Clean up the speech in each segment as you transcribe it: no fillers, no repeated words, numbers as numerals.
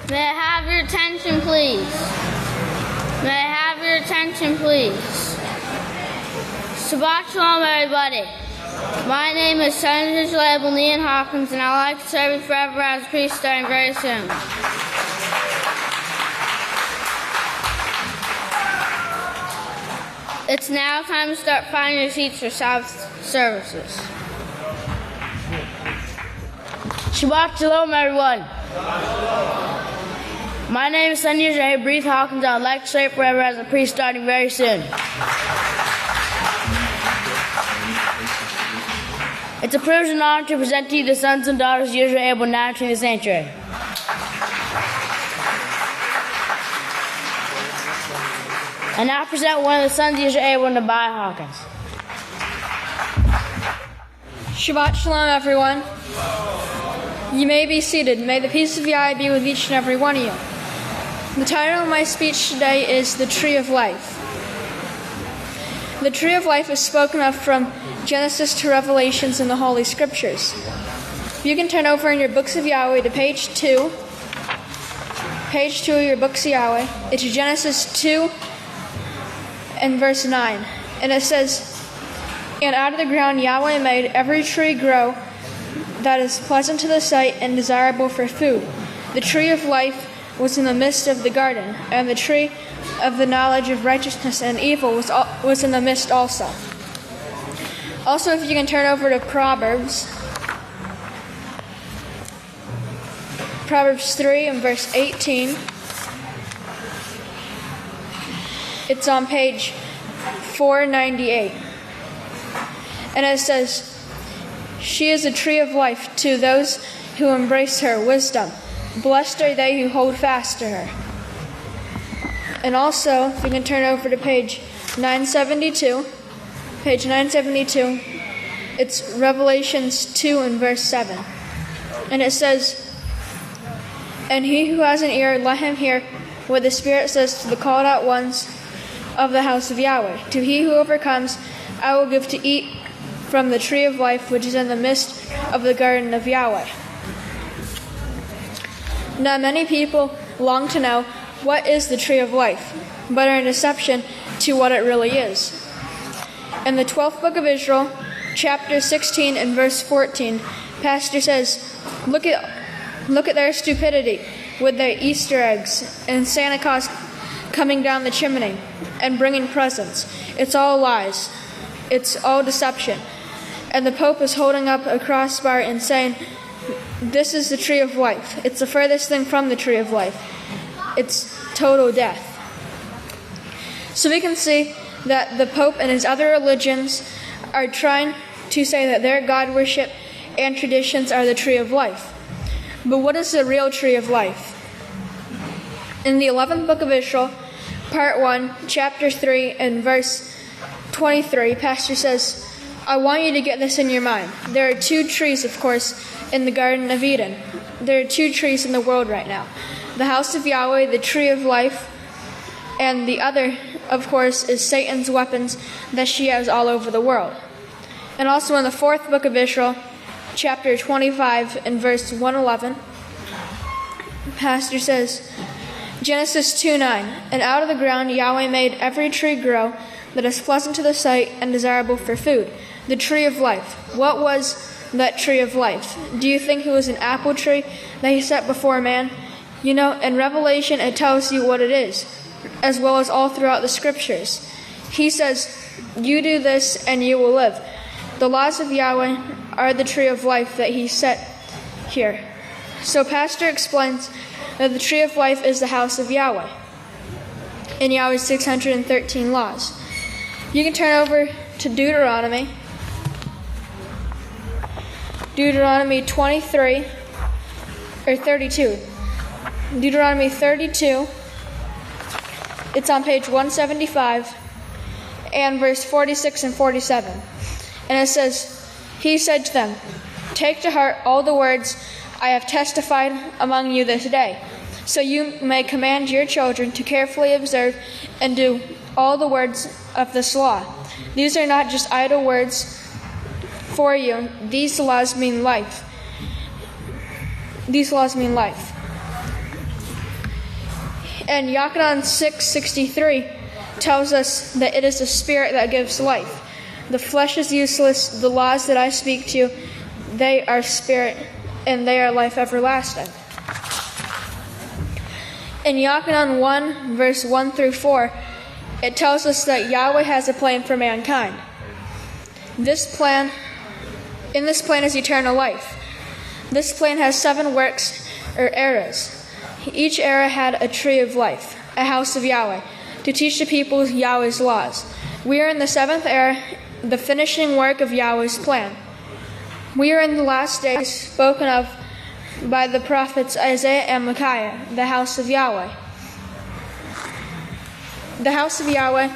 May I have your attention, please? May I have your attention, please? Shabbat Shalom, everybody. My name is Yisrayl Hawkins, and I'd like to serve you forever as a priest starting very soon. It's now time to start finding your seats for Sabbath services. Shabbat Shalom, everyone. My name is Yisrayl Hawkins. I'd like to serve forever as a priest starting very soon. It's a privilege and honor to present to you the sons and daughters of Yisrayl Abel now entering the sanctuary. I now present one of the sons of Yisrayl Abel, Abel Hawkins. Shabbat Shalom, everyone. You may be seated. May the peace of Yahweh be with each and every one of you. The title of my speech today is The Tree of Life. The Tree of Life is spoken of from Genesis to Revelations in the Holy Scriptures. You can turn over in your Books of Yahweh to page 2. Page 2 of your Books of Yahweh. It's Genesis 2 and verse 9. And it says, "And out of the ground Yahweh made every tree grow that is pleasant to the sight and desirable for food. The tree of life was in the midst of the garden, and the tree of the knowledge of righteousness and evil was in the midst also." Also, if you can turn over to Proverbs 3 and verse 18. It's on page 498. And it says, "She is a tree of life to those who embrace her wisdom. Blessed are they who hold fast to her." And also, if you can turn over to page 972. Page 972. It's Revelations 2 and verse 7. And it says, "And he who has an ear, let him hear what the Spirit says to the called out ones of the house of Yahweh. To he who overcomes, I will give to eat from the tree of life, which is in the midst of the garden of Yahweh." Now many people long to know what is the tree of life, but are in deception to what it really is. In the 12th book of Israel, chapter 16 and verse 14, Pastor says, look at their stupidity with their Easter eggs and Santa Claus coming down the chimney and bringing presents. It's all lies. It's all deception. And the Pope is holding up a crossbar and saying, "This is the tree of life." It's the furthest thing from the tree of life. It's total death. So we can see that the Pope and his other religions are trying to say that their God worship and traditions are the tree of life. But what is the real tree of life? In the 11th book of Israel, part 1, chapter 3, and verse 23, Pastor says, "I want you to get this in your mind. There are two trees, of course, in the Garden of Eden. There are two trees in the world right now. The house of Yahweh, the tree of life, and the other, of course, is Satan's weapons that she has all over the world." And also in the 4th book of Israel, chapter 25 and verse 111, Pastor says, Genesis 2:9, "And out of the ground Yahweh made every tree grow that is pleasant to the sight and desirable for food, the tree of life." What was that tree of life? Do you think it was an apple tree that he set before man? You know, in Revelation it tells you what it is, as well as all throughout the scriptures. He says, "You do this and you will live." The laws of Yahweh are the tree of life that he set here. So Pastor explains that the tree of life is the house of Yahweh in Yahweh's 613 laws. You can turn over to Deuteronomy 23 or 32. Deuteronomy 32. It's on page 175 and verse 46 and 47. And it says, "He said to them, 'Take to heart all the words I have testified among you this day, so you may command your children to carefully observe and do all the words of this law. These are not just idle words for you. These laws mean life. These laws mean life. And Yochanan 6:63 tells us that it is the Spirit that gives life. The flesh is useless. The laws that I speak to you, they are spirit, and they are life everlasting. In Yochanan 1, verse 1 through 4, it tells us that Yahweh has a plan for mankind. In this plan is eternal life. This plan has 7 works or eras. Each era had a tree of life, a house of Yahweh, to teach the people Yahweh's laws. We are in the 7th era, the finishing work of Yahweh's plan. We are in the last days spoken of by the prophets Isaiah and Micaiah, the house of Yahweh. The house of Yahweh,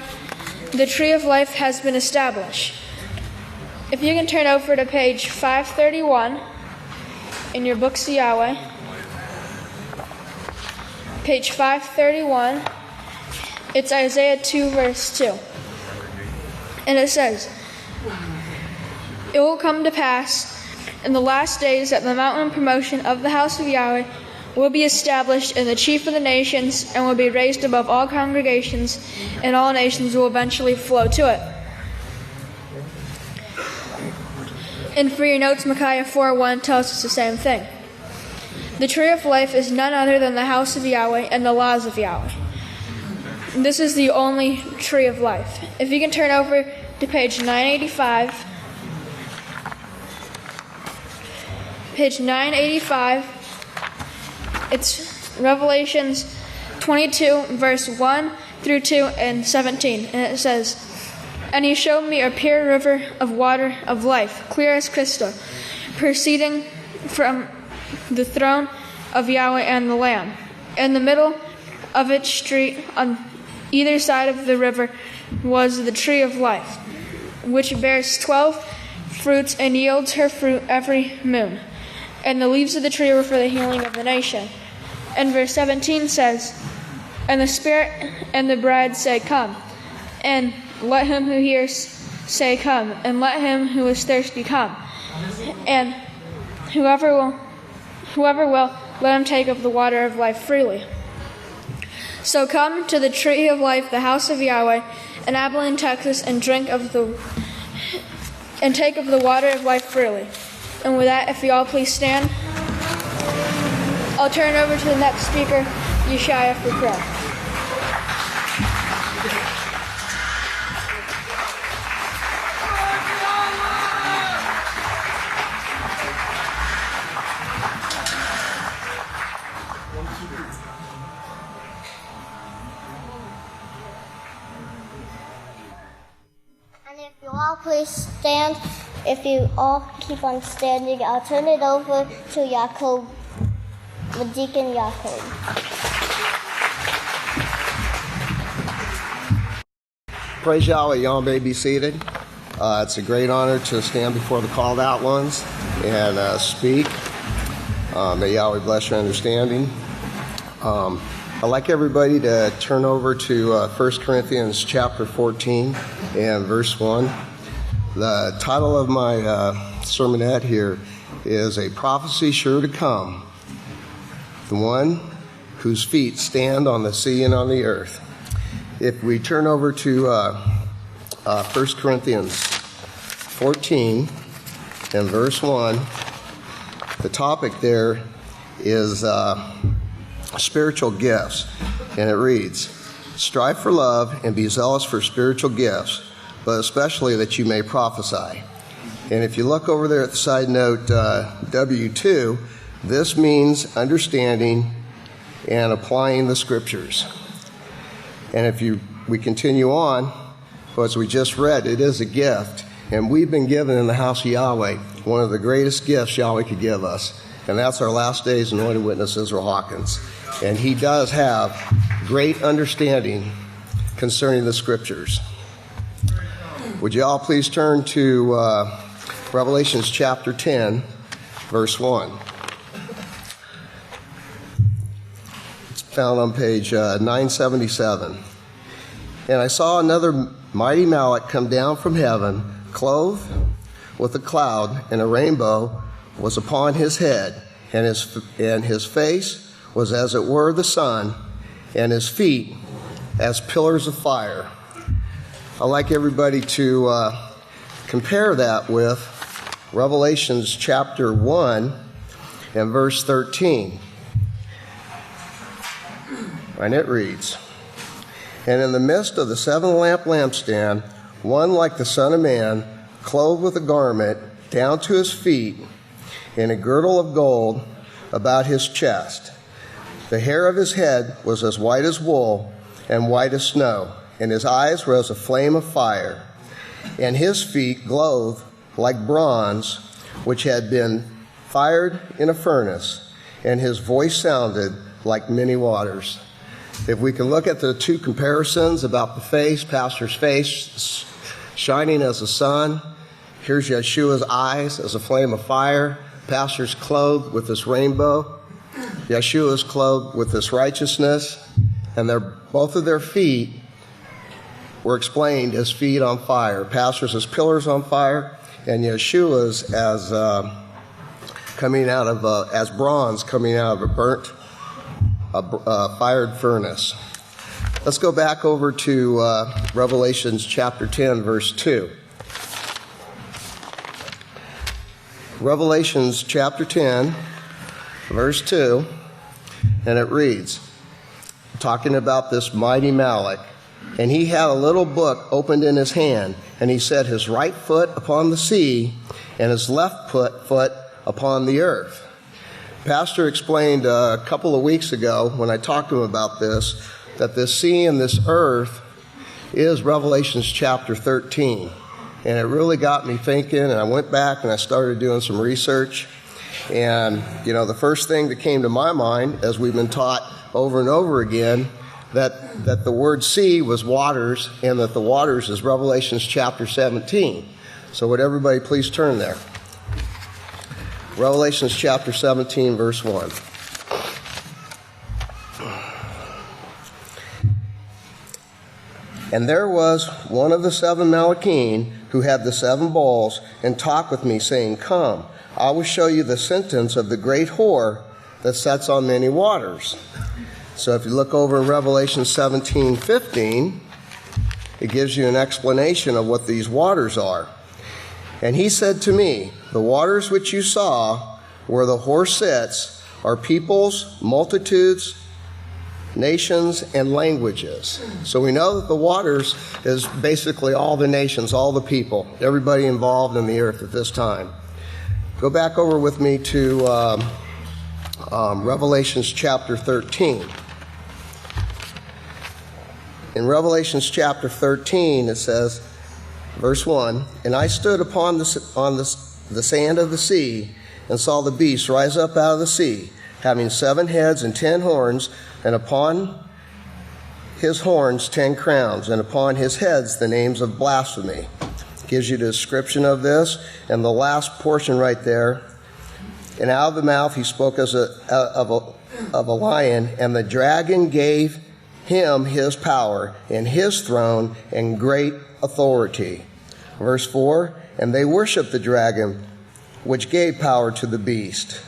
the tree of life, has been established. If you can turn over to page 531 in your Books of Yahweh, page 531, it's Isaiah 2, verse 2. And it says, "It will come to pass in the last days that the mountain promotion of the house of Yahweh will be established in the chief of the nations and will be raised above all congregations, and all nations will eventually flow to it." And for your notes, Micaiah 4:1 tells us the same thing. The tree of life is none other than the house of Yahweh and the laws of Yahweh. This is the only tree of life. If you can turn over to page 985. Page 985. It's Revelations 22, verse 1 through 2 and 17. And it says, "And he showed me a pure river of water of life, clear as crystal, proceeding from the throne of Yahweh and the Lamb. In the middle of its street, on either side of the river, was the tree of life, which bears 12 fruits and yields her fruit every moon. And the leaves of the tree were for the healing of the nation." And verse 17 says, "And the Spirit and the bride say, Come. And let him who hears say, Come. And let him who is thirsty come. And whoever will, let him take of the water of life freely." So come to the tree of life, the house of Yahweh, in Abelin, Texas, and take of the water of life freely. And with that, if you all please stand, I'll turn over to the next speaker, Yeshaya, for prayer. If you all please stand, if you all keep on standing, I'll turn it over to Yaakov, the Deacon Yaakov. Praise Yahweh. Y'all may be seated. It's a great honor to stand before the called out ones and speak. May Yahweh bless your understanding. I'd like everybody to turn over to 1 Corinthians chapter 14 and verse 1. The title of my sermonette here is "A Prophecy Sure to Come, the one whose feet stand on the sea and on the earth." If we turn over to 1 Corinthians 14 and verse 1, the topic there is spiritual gifts, and it reads, "Strive for love and be zealous for spiritual gifts, but especially that you may prophesy." And if you look over there at the side note W2, this means understanding and applying the scriptures. And if we continue on, as we just read, it is a gift, and we've been given in the house of Yahweh one of the greatest gifts Yahweh could give us, and that's our last days anointed witness, Yisrayl Hawkins. And he does have great understanding concerning the scriptures. Would you all please turn to Revelations chapter 10, verse 1. It's found on page 977. "And I saw another mighty mallet come down from heaven, clothed with a cloud, and a rainbow was upon his head, and his face was as it were the sun, and his feet as pillars of fire. I'd like everybody to compare that with Revelations chapter 1 and verse 13. And it reads, "And in the midst of the seven-lamp lampstand, one like the Son of Man, clothed with a garment down to his feet, and a girdle of gold about his chest. The hair of his head was as white as wool and white as snow, and his eyes were as a flame of fire, and his feet glowed like bronze, which had been fired in a furnace, and his voice sounded like many waters." If we can look at the two comparisons about the face, Pastor's face shining as the sun. Here's Yeshua's eyes as a flame of fire. Pastor's clothed with this rainbow. Yeshua's clothed with this righteousness. And both of their feet were explained as feet on fire. Pastor's as pillars on fire, and Yeshua's as as bronze coming out of a burnt, fired furnace. Let's go back over to Revelations chapter 10, verse 2. Revelations chapter 10, verse 2, and it reads, talking about this mighty Malach, "And he had a little book opened in his hand, and he set his right foot upon the sea, and his left foot upon the earth." Pastor explained a couple of weeks ago when I talked to him about this, that this sea and this earth is Revelations chapter 13. And it really got me thinking, and I went back and I started doing some research. And, the first thing that came to my mind, as we've been taught over and over again, that the word sea was waters, and that the waters is Revelations chapter 17. So would everybody please turn there? Revelations chapter 17, verse 1. "And there was one of the seven Malachim who had the seven bowls, and talked with me, saying, Come, I will show you the sentence of the great whore that sits on many waters." So if you look over in Revelation 17:15, it gives you an explanation of what these waters are. "And he said to me, The waters which you saw, where the whore sits, are peoples, multitudes, nations, and languages." So we know that the waters is basically all the nations, all the people, everybody involved in the earth at this time. Go back over with me to Revelations chapter 13. In Revelations chapter 13, it says, verse 1, "And I stood upon the sand of the sea, and saw the beast rise up out of the sea, having 7 heads and 10 horns, and upon his horns 10 crowns, and upon his heads the names of blasphemy." Gives you the description of this, and the last portion right there. "And out of the mouth he spoke as of a lion, and the dragon gave him his power, and his throne, and great authority." Verse 4, "And they worshiped the dragon, which gave power to the beast.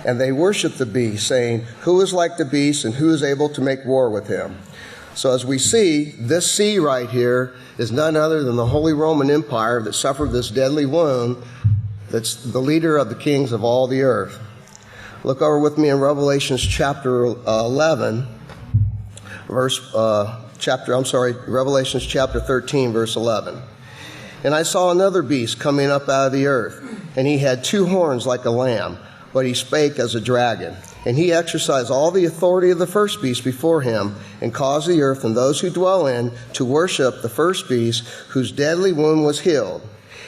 And they worshiped the beast, saying, Who is like the beast, and who is able to make war with him?" So as we see, this sea right here is none other than the Holy Roman Empire that suffered this deadly wound, that's the leader of the kings of all the earth. Look over with me in Revelations chapter 11, Revelations chapter 13, verse 11. "And I saw another beast coming up out of the earth, and he had 2 horns like a lamb, but he spake as a dragon. And he exercised all the authority of the first beast before him, and caused the earth and those who dwell in to worship the first beast, whose deadly wound was healed.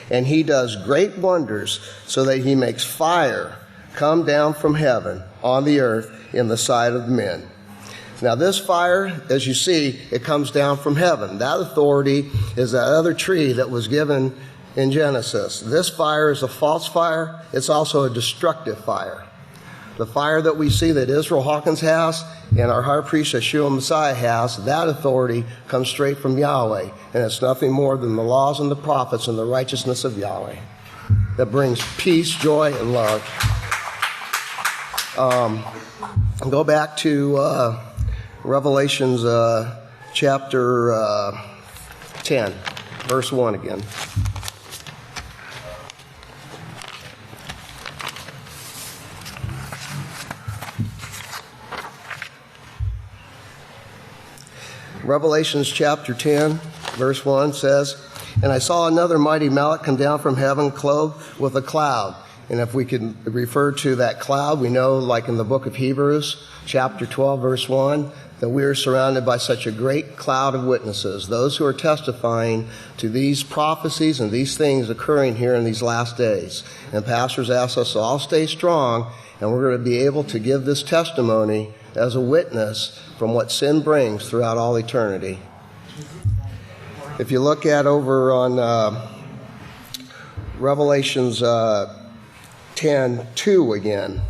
And he does great wonders, so that he makes fire come down from heaven on the earth in the sight of men." Now this fire, as you see, it comes down from heaven. That authority is that other tree that was given in Genesis. This fire is a false fire. It's also a destructive fire. The fire that we see that Yisrayl Hawkins has and our high priest Yeshua Messiah has, that authority comes straight from Yahweh. And it's nothing more than the laws and the prophets and the righteousness of Yahweh that brings peace, joy, and love. Go back to Revelations chapter 10, verse 1 again. Revelations chapter 10, verse 1 says, "And I saw another mighty mallet come down from heaven, clothed with a cloud." And if we can refer to that cloud, we know, like in the book of Hebrews, chapter 12, verse 1, that we are surrounded by such a great cloud of witnesses, those who are testifying to these prophecies and these things occurring here in these last days. And pastors ask us to all stay strong, and we're going to be able to give this testimony as a witness from what sin brings throughout all eternity. If you look at over on Revelations 10:2 again,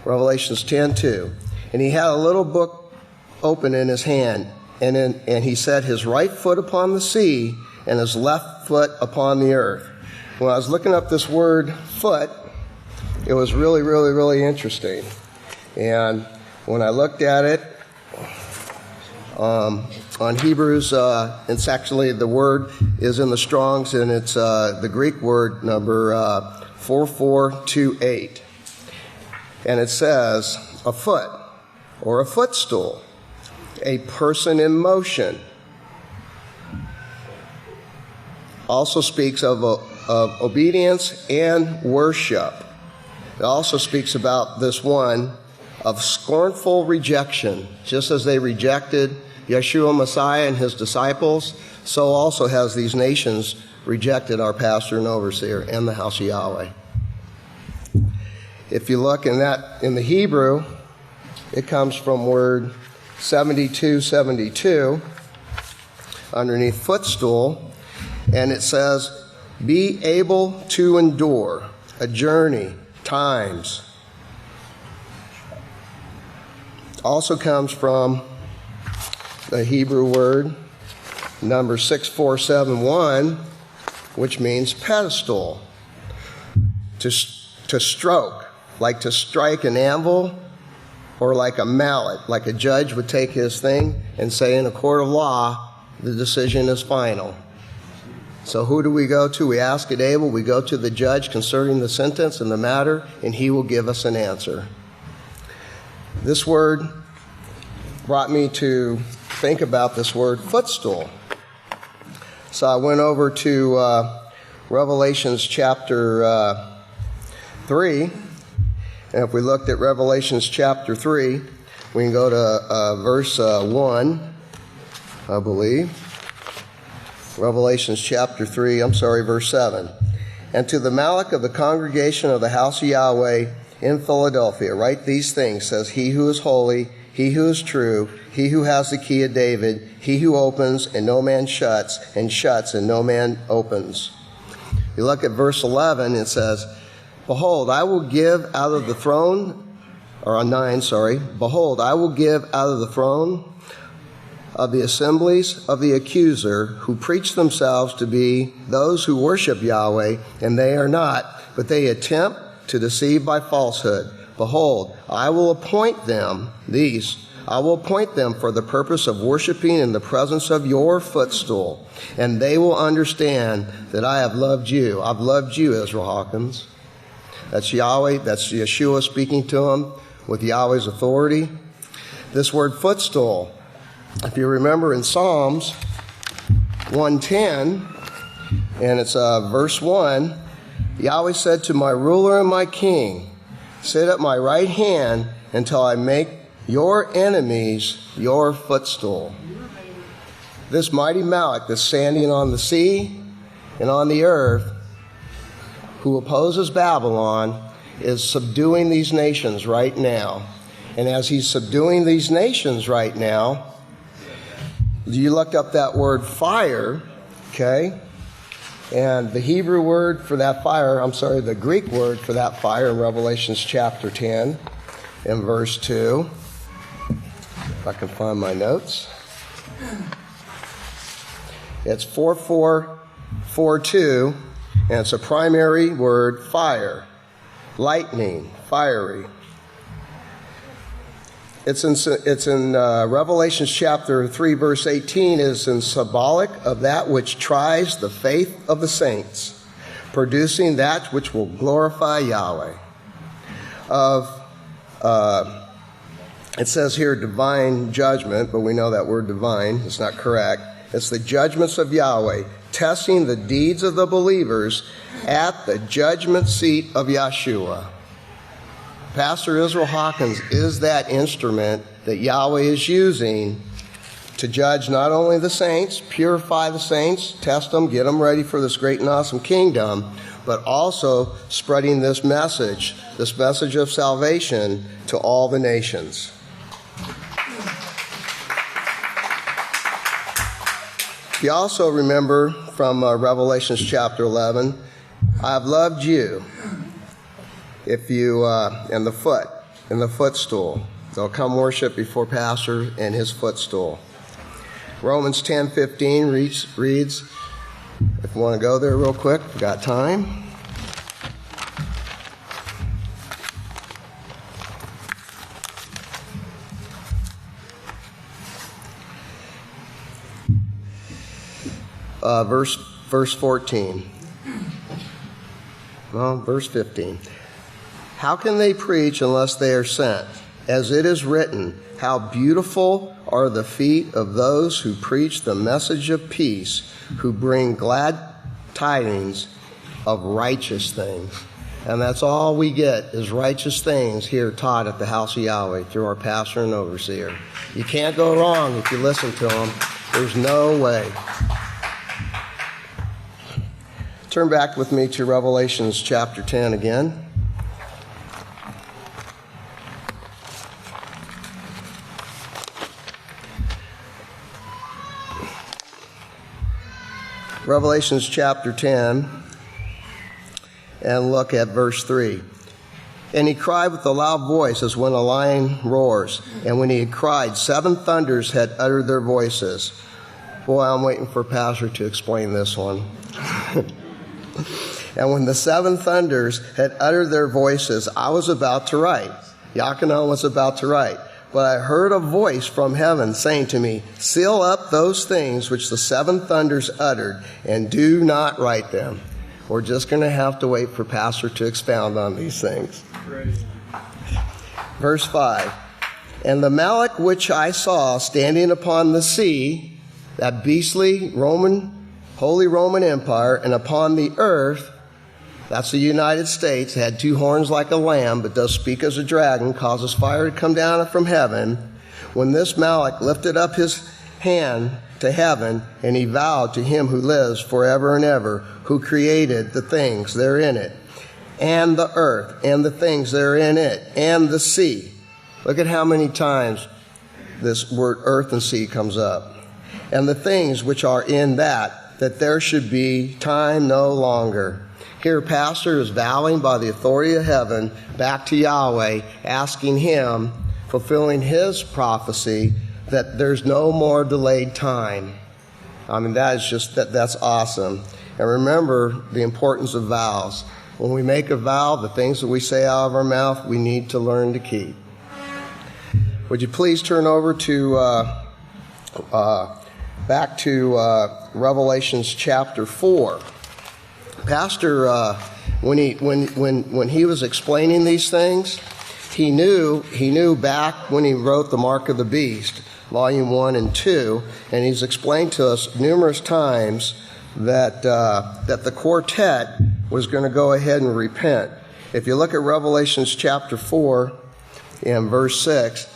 Revelations 10:2, "And he had a little book open in his hand, and he set his right foot upon the sea and his left foot upon the earth." When I was looking up this word foot, it was really, really, really interesting. And when I looked at it on Hebrews, it's actually, the word is in the Strong's, and it's the Greek word number 4428. And it says, a foot, or a footstool, a person in motion. Also speaks of obedience and worship. It also speaks about this one of scornful rejection. Just as they rejected Yeshua Messiah and his disciples, so also has these nations rejected our pastor and overseer and the house of Yahweh. If you look in the Hebrew, it comes from word 7272 underneath footstool, and it says, be able to endure a journey, times. Also comes from the Hebrew word number 6471, which means pedestal, to stroke, like to strike an anvil, or like a mallet, like a judge would take his thing and say in a court of law, the decision is final. So who do we go to? We ask at Abel, we go to the judge concerning the sentence and the matter, and he will give us an answer. This word brought me to think about this word footstool. So I went over to Revelations chapter 3. And if we looked at Revelations chapter 3, we can go to verse 1, I believe. Revelations chapter 3, verse 7. "And to the Malach of the congregation of the house of Yahweh in Philadelphia, write these things, says he who is holy, he who is true, he who has the key of David, he who opens and no man shuts, and shuts and no man opens." You look at verse 11, it says, "Behold, I will give out of the throne," or on 9, "Behold, I will give out of the throne of the assemblies of the accuser, who preach themselves to be those who worship Yahweh, and they are not, but they attempt to deceive by falsehood. Behold, I will appoint them for the purpose of worshiping in the presence of your footstool, and they will understand that I have loved you." I've loved you, Yisrayl Hawkins. That's Yahweh, that's Yeshua speaking to him with Yahweh's authority. This word footstool, if you remember in Psalms 110, and it's verse 1, Yahweh said to my ruler and my king, "Sit at my right hand until I make your enemies your footstool." This mighty Malach that's standing on the sea and on the earth, who opposes Babylon, is subduing these nations right now. And as he's subduing these nations right now, you looked up that word fire, okay? And the Hebrew word for that fire, the Greek word for that fire in Revelations chapter 10 in verse 2. If I can find my notes. It's 4442, and it's a primary word, fire, lightning, fiery. It's in Revelation chapter 3, verse 18, is in symbolic of that which tries the faith of the saints, producing that which will glorify Yahweh. It says here divine judgment, but we know that word divine is not correct. It's the judgments of Yahweh, testing the deeds of the believers at the judgment seat of Yeshua. Pastor Yisrayl Hawkins is that instrument that Yahweh is using to judge not only the saints, purify the saints, test them, get them ready for this great and awesome kingdom, but also spreading this message of salvation to all the nations. You also remember from Revelation chapter 11, I have loved you. If you, in the footstool. They'll come worship before Pastor and his footstool. Romans 10:15 reads, if you want to go there real quick, we've got time. Verse 14. Well, verse 15. How can they preach unless they are sent? As it is written, how beautiful are the feet of those who preach the message of peace, who bring glad tidings of righteous things. And that's all we get is righteous things here taught at the house of Yahweh through our pastor and overseer. You can't go wrong if you listen to them. There's no way. Turn back with me to Revelation chapter 10 again. Revelation chapter 10, and look at verse 3. And he cried with a loud voice as when a lion roars. And when he had cried, 7 thunders had uttered their voices. Boy, I'm waiting for Pastor to explain this one. And when the 7 thunders had uttered their voices, I was about to write. Yachanan was about to write. But I heard a voice from heaven saying to me, seal up those things which the 7 thunders uttered, and do not write them. We're just going to have to wait for Pastor to expound on these things. Praise. Verse 5. And the Malach which I saw standing upon the sea, that beastly Holy Roman Empire, and upon the earth, that's the United States, had 2 horns like a lamb, but does speak as a dragon, causes fire to come down from heaven. When this Malach lifted up his hand to heaven, and he vowed to him who lives forever and ever, who created the things that are in it, and the earth, and the things that are in it, and the sea. Look at how many times this word earth and sea comes up. And the things which are in that there should be time no longer. Here, Pastor is vowing by the authority of heaven back to Yahweh, asking him, fulfilling his prophecy, that there's no more delayed time. I mean, that's awesome. And remember the importance of vows. When we make a vow, the things that we say out of our mouth, we need to learn to keep. Would you please turn over to back to Revelation chapter 4. Pastor, when he was explaining these things, he knew back when he wrote The Mark of the Beast, Volume 1 and 2, and he's explained to us numerous times that the quartet was going to go ahead and repent. If you look at Revelation chapter 4 and verse 6,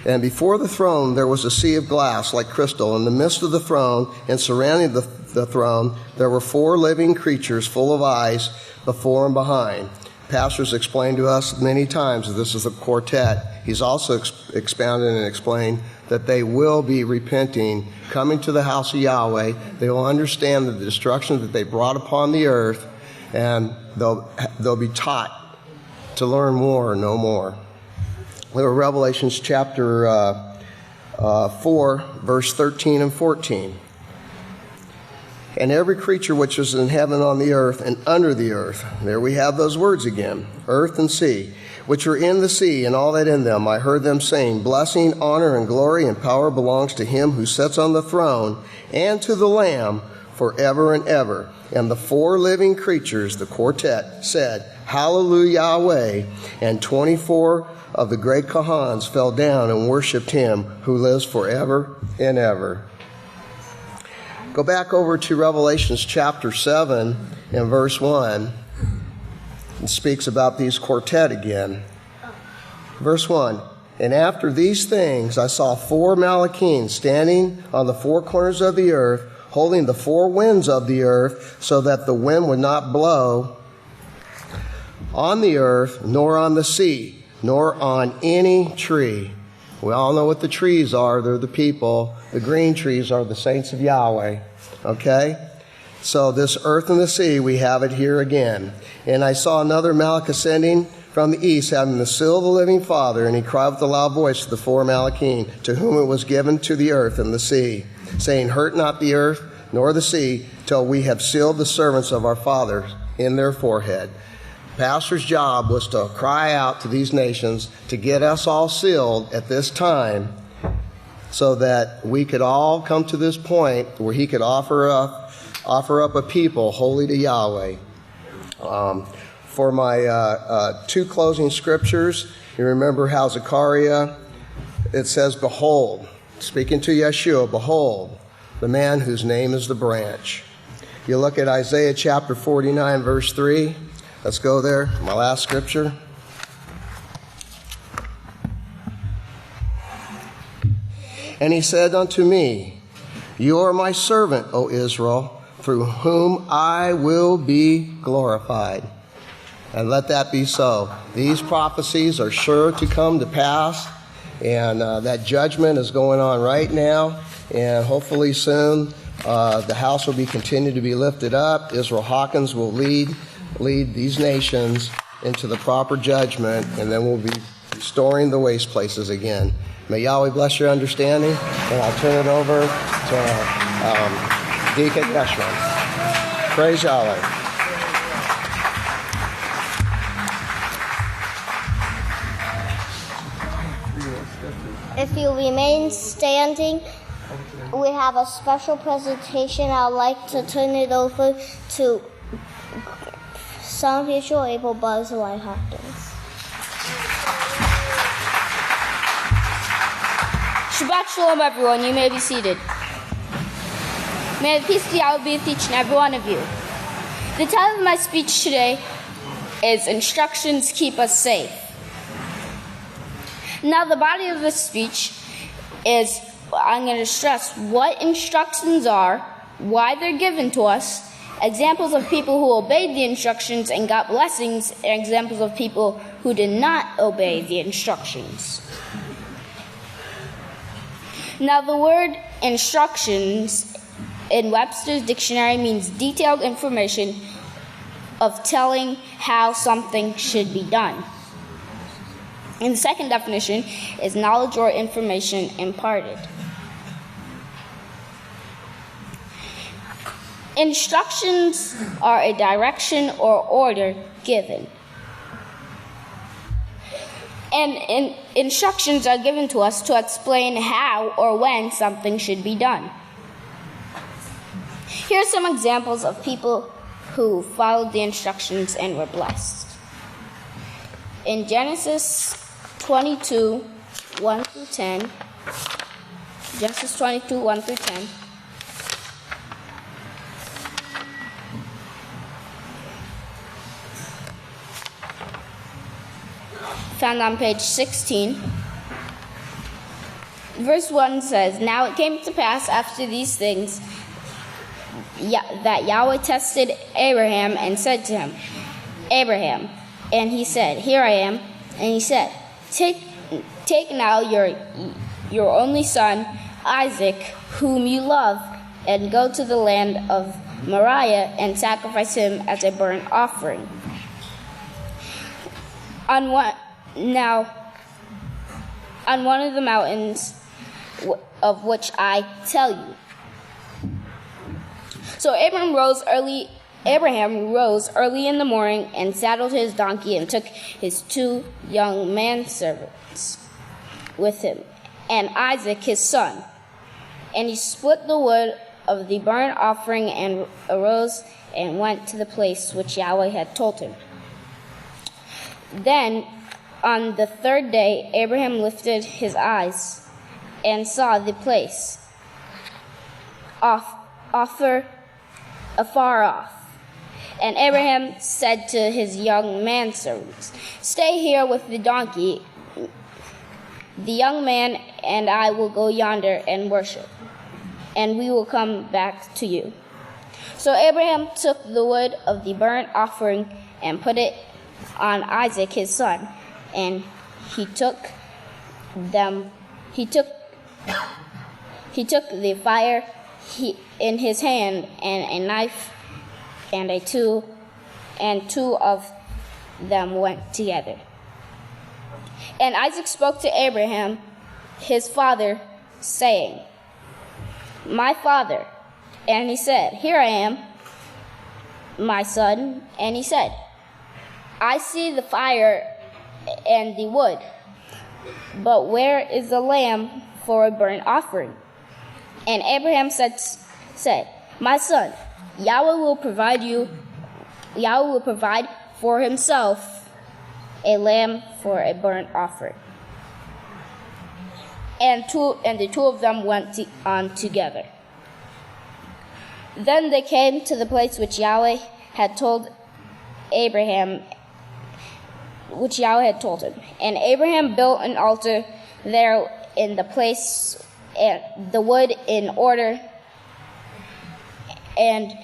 and before the throne there was a sea of glass like crystal. In the midst of the throne and surrounding the throne there were 4 living creatures full of eyes before and behind. Pastors explained to us many times that this is a quartet. He's also expounded and explained that they will be repenting, coming to the house of Yahweh. They will understand the destruction that they brought upon the earth, and they'll be taught to learn more or know more. Revelation chapter 4, verse 13 and 14. and every creature which is in heaven, on the earth, and under the earth. There we have those words again, earth and sea, which are in the sea, and all that in them. I heard them saying, Blessing, honor, and glory, and power belongs to him who sits on the throne, and to the Lamb, forever and ever. And the four living creatures, the quartet, said, Hallelujah, Yahweh. And 24 of the great Kahans fell down and worshipped him who lives forever and ever. Go back over to Revelations chapter 7 and verse 1. It speaks about these quartet again. Verse 1. And after these things I saw four Malachim standing on the four corners of the earth, holding the four winds of the earth, so that the wind would not blow on the earth, nor on the sea, nor on any tree. We all know what the trees are. They're the people. The green trees are the saints of Yahweh. Okay? So this earth and the sea, we have it here again. And I saw another Malach ascending from the east, having the seal of the living Father, and he cried with a loud voice to the four Malachim, to whom it was given to the earth and the sea, saying, Hurt not the earth nor the sea, till we have sealed the servants of our Father in their forehead. Pastor's job was to cry out to these nations to get us all sealed at this time, so that we could all come to this point where he could offer up a people holy to Yahweh. For my two closing scriptures, you remember how Zechariah, it says, Behold, speaking to Yeshua, behold, the man whose name is the branch. You look at Isaiah chapter 49, verse 3. Let's go there, my last scripture. And he said unto me, You are my servant, O Israel, through whom I will be glorified. And let that be so. These prophecies are sure to come to pass, and that judgment is going on right now, and hopefully soon the house will be continued to be lifted up. Yisrayl Hawkins will lead these nations into the proper judgment, and then we'll be restoring the waste places again. May Yahweh bless your understanding, and I'll turn it over to Deacon Eshman. Praise Yahweh. If you remain standing, we have a special presentation. I'd like to turn it over to Son of Yisrael, Abel, Yisrayl Hawkins. Shabbat Shalom, everyone. You may be seated. May the peace of Yahweh be with each and every one of you. The title of my speech today is Instructions Keep Us Safe. Now, the body of this speech is, I'm going to stress what instructions are, why they're given to us, examples of people who obeyed the instructions and got blessings, and examples of people who did not obey the instructions. Now, the word instructions in Webster's dictionary means detailed information of telling how something should be done. And the second definition is knowledge or information imparted. Instructions are a direction or order given. And instructions are given to us to explain how or when something should be done. Here are some examples of people who followed the instructions and were blessed. In Genesis 22, 1 through 10, Genesis 22, 1 through 10, found on page 16. Verse 1 says, Now it came to pass after these things that Yahweh tested Abraham and said to him, Abraham. And he said, Here I am. And he said, Take now your only son, Isaac, whom you love, and go to the land of Moriah and sacrifice him as a burnt offering. On one of the mountains of which I tell you. So Abraham rose early in the morning and saddled his donkey and took his 2 young manservants with him and Isaac his son. And he split the wood of the burnt offering and arose and went to the place which Yahweh had told him. Then on the 3rd day, Abraham lifted his eyes and saw the place afar off. And Abraham said to his young manservants, "Stay here with the donkey. The young man and I will go yonder and worship, and we will come back to you." So Abraham took the wood of the burnt offering and put it on Isaac his son, and he took the fire in his hand and a knife, and two of them went together. And Isaac spoke to Abraham his father, saying, "My father." And he said, "Here I am, my son." And he said, "I see the fire and the wood, but where is the lamb for a burnt offering?" And Abraham said, "My son, Yahweh will provide for himself a lamb for a burnt offering." And the 2 of them went on together. Then they came to the place which Yahweh had told him. And Abraham built an altar there in the place, and the wood in order. And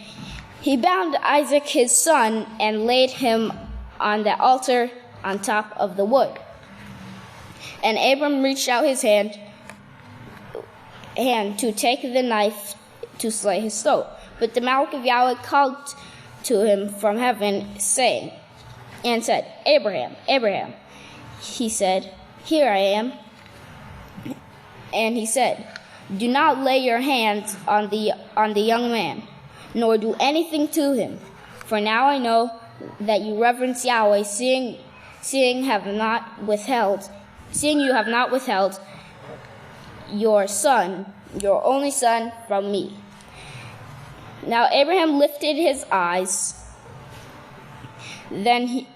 he bound Isaac his son and laid him on the altar on top of the wood. And Abram reached out his hand to take the knife to slay his soul. But the Malach of Yahweh called to him from heaven, saying, and said, "Abraham, Abraham." He said, "Here I am." And he said, "Do not lay your hands on the young man, nor do anything to him. For now I know that you reverence Yahweh, seeing you have not withheld your son, your only son, from me." Now Abraham lifted his eyes. Then he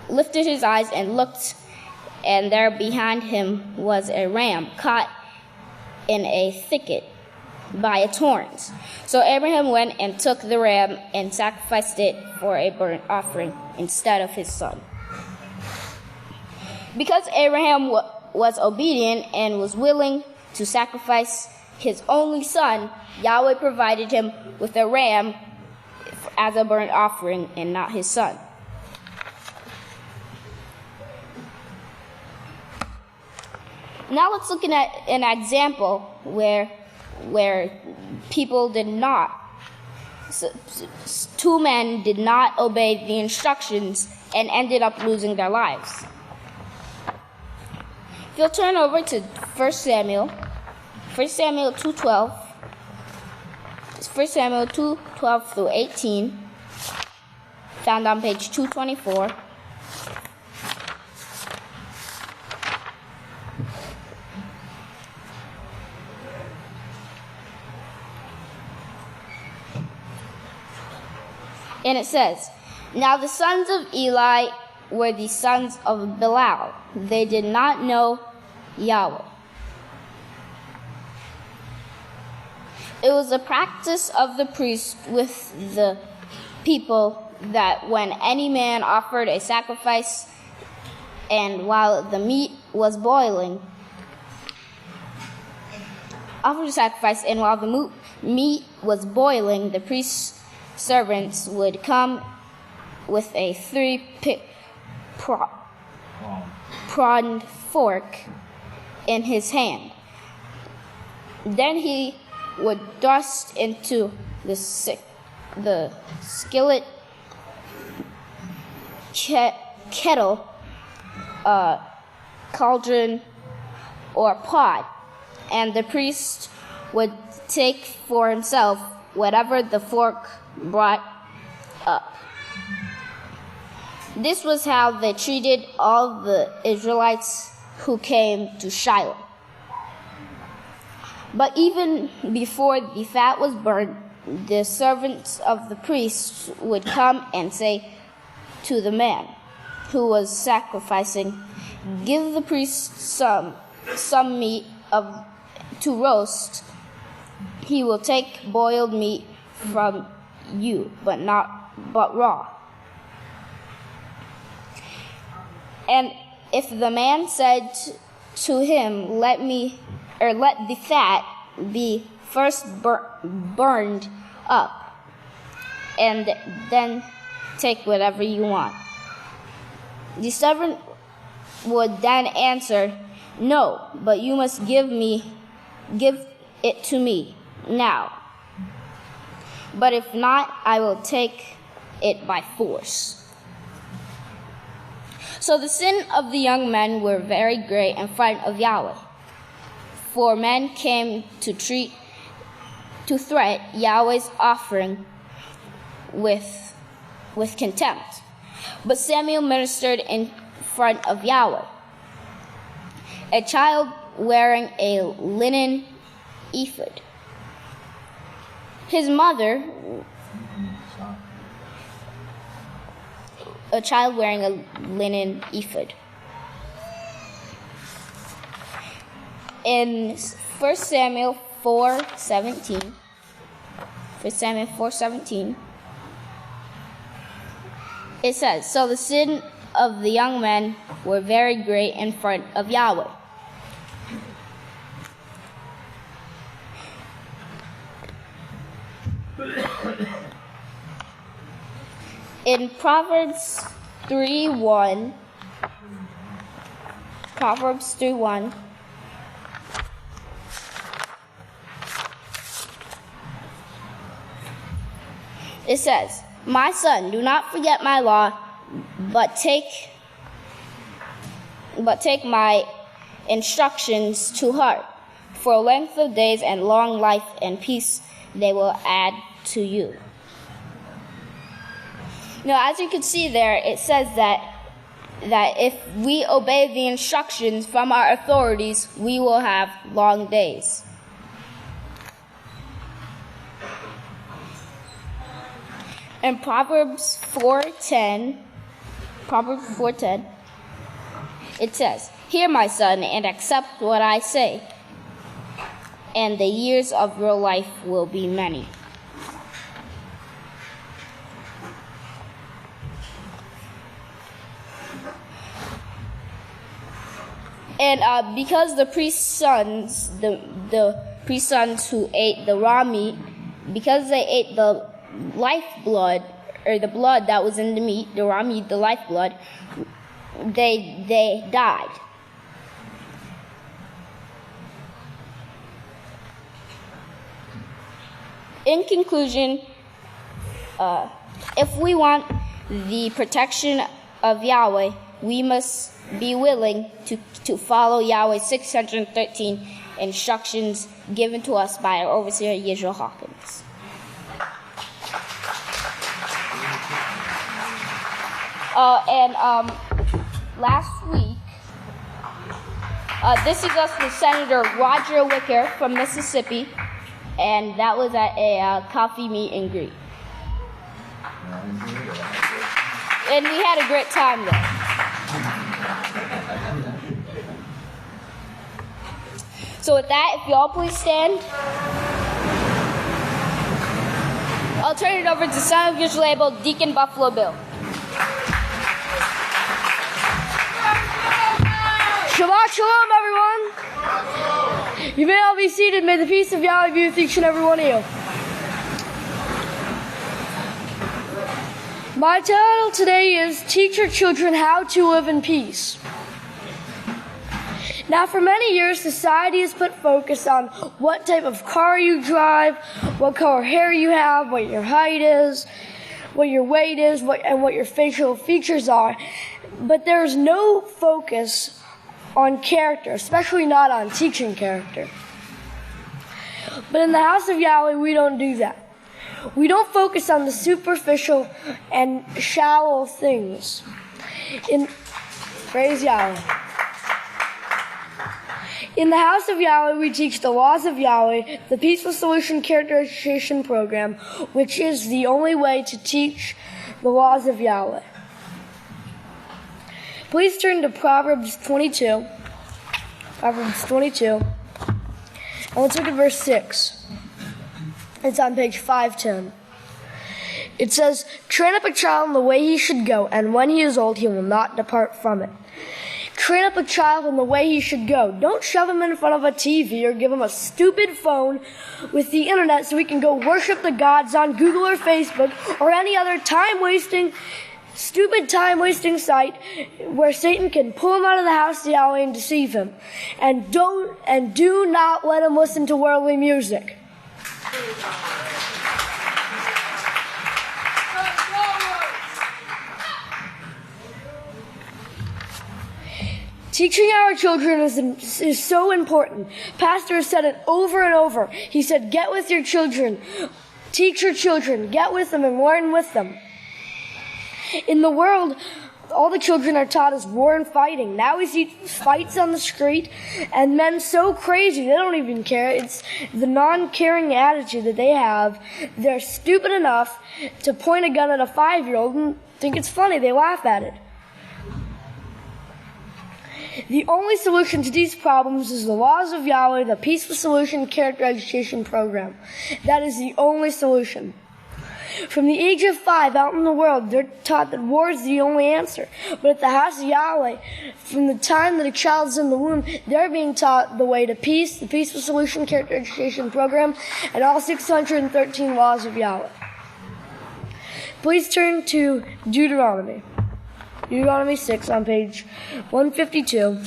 lifted his eyes and looked, and there behind him was a ram caught in a thicket by its horns. So Abraham went and took the ram and sacrificed it for a burnt offering instead of his son. Because Abraham was obedient and was willing to sacrifice his only son, Yahweh provided him with a ram as a burnt offering and not his son. Now let's look at an example where people did not. 2 men did not obey the instructions and ended up losing their lives. If you'll turn over to 1 Samuel 2:12. It's 1 Samuel 2:12 through 18, found on page 224. And it says, "Now the sons of Eli were the sons of Belial. They did not know Yahweh. It was a practice of the priest with the people that when any man offered a sacrifice, and while the meat was boiling, the priest's servants would come with a 3-pronged fork in his hand. Then he would thrust into the skillet, kettle, cauldron, or pot, and the priest would take for himself whatever the fork brought up. This was how they treated all the Israelites who came to Shiloh. But even before the fat was burned, the servants of the priests would come and say to the man who was sacrificing, "Give the priest some meat to roast. He will take boiled meat from you, but raw." And if the man said to him, let the fat be first burned up, and then take whatever you want, the servant would then answer, "No, but you must give it to me now. But if not, I will take it by force." So the sin of the young men were very great in front of Yahweh. For men came to threat Yahweh's offering with contempt. But Samuel ministered in front of Yahweh. A child wearing a linen ephod. His mother, a child wearing a linen ephod. In 1 Samuel 4:17, it says, "So the sin of the young men were very great in front of Yahweh." In Proverbs 3:1, it says, "My son, do not forget my law, but take my instructions to heart. For length of days and long life and peace they will add to you." Now, as you can see there, it says that if we obey the instructions from our authorities, we will have long days. In Proverbs 4:10, it says, "Hear, my son, and accept what I say, and the years of your life will be many." And because the priest's sons, the priest's sons who ate the raw meat, because they ate the lifeblood, or the blood that was in the meat, the raw meat, the lifeblood, they died. In conclusion, if we want the protection of Yahweh, we must be willing to follow Yahweh's 613 instructions given to us by our overseer, Yisrayl Hawkins. Last week, this is us with Senator Roger Wicker from Mississippi, and that was at a coffee meet and greet. And we had a great time there. So with that, if you all please stand, I'll turn it over to Son of Yisrael, Deacon Buffalo Bill. Shabbat Shalom, everyone. You may all be seated. May the peace of Yahweh be with each and every one of you. My title today is Teach Your Children How to Live in Peace. Now, for many years, society has put focus on what type of car you drive, what color hair you have, what your height is, what your weight is, and what your facial features are. But there's no focus on character, especially not on teaching character. But in the house of Yahweh, we don't do that. We don't focus on the superficial and shallow things. Praise Yahweh. In the house of Yahweh, we teach the laws of Yahweh, the Peaceful Solution Character Education Program, which is the only way to teach the laws of Yahweh. Please turn to Proverbs 22. Proverbs 22. And let's look at verse 6. It's on page 510. It says, "Train up a child in the way he should go, and when he is old, he will not depart from it." Train up a child in the way he should go. Don't shove him in front of a TV or give him a stupid phone with the internet so he can go worship the gods on Google or Facebook or any other stupid time-wasting site where Satan can pull him out of the house of Yahweh and deceive him. And do not let him listen to worldly music. Teaching our children is so important. Pastor has said it over and over. He said, get with your children. Teach your children. Get with them and learn with them. In the world, all the children are taught is war and fighting. Now we see fights on the street, and men so crazy, they don't even care. It's the non-caring attitude that they have. They're stupid enough to point a gun at a 5-year-old and think it's funny. They laugh at it. The only solution to these problems is the laws of Yahweh, the Peaceful Solution Character Education Program. That is the only solution. From the age of 5 out in the world, they're taught that war is the only answer. But at the house of Yahweh, from the time that a child's in the womb, they're being taught the way to peace, the Peaceful Solution Character Education Program, and all 613 laws of Yahweh. Please turn to Deuteronomy. Deuteronomy 6 on page 152.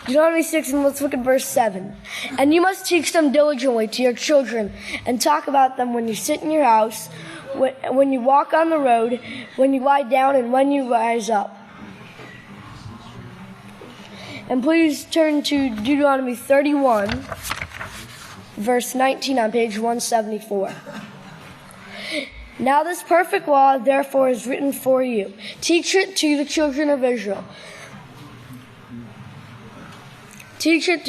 Deuteronomy 6, and let's look at verse 7. "And you must teach them diligently to your children, and talk about them when you sit in your house, when you walk on the road, when you lie down, and when you rise up." And please turn to Deuteronomy 31, verse 19 on page 174. "Now this perfect law, therefore, is written for you. Teach it to the children of Israel. Teach it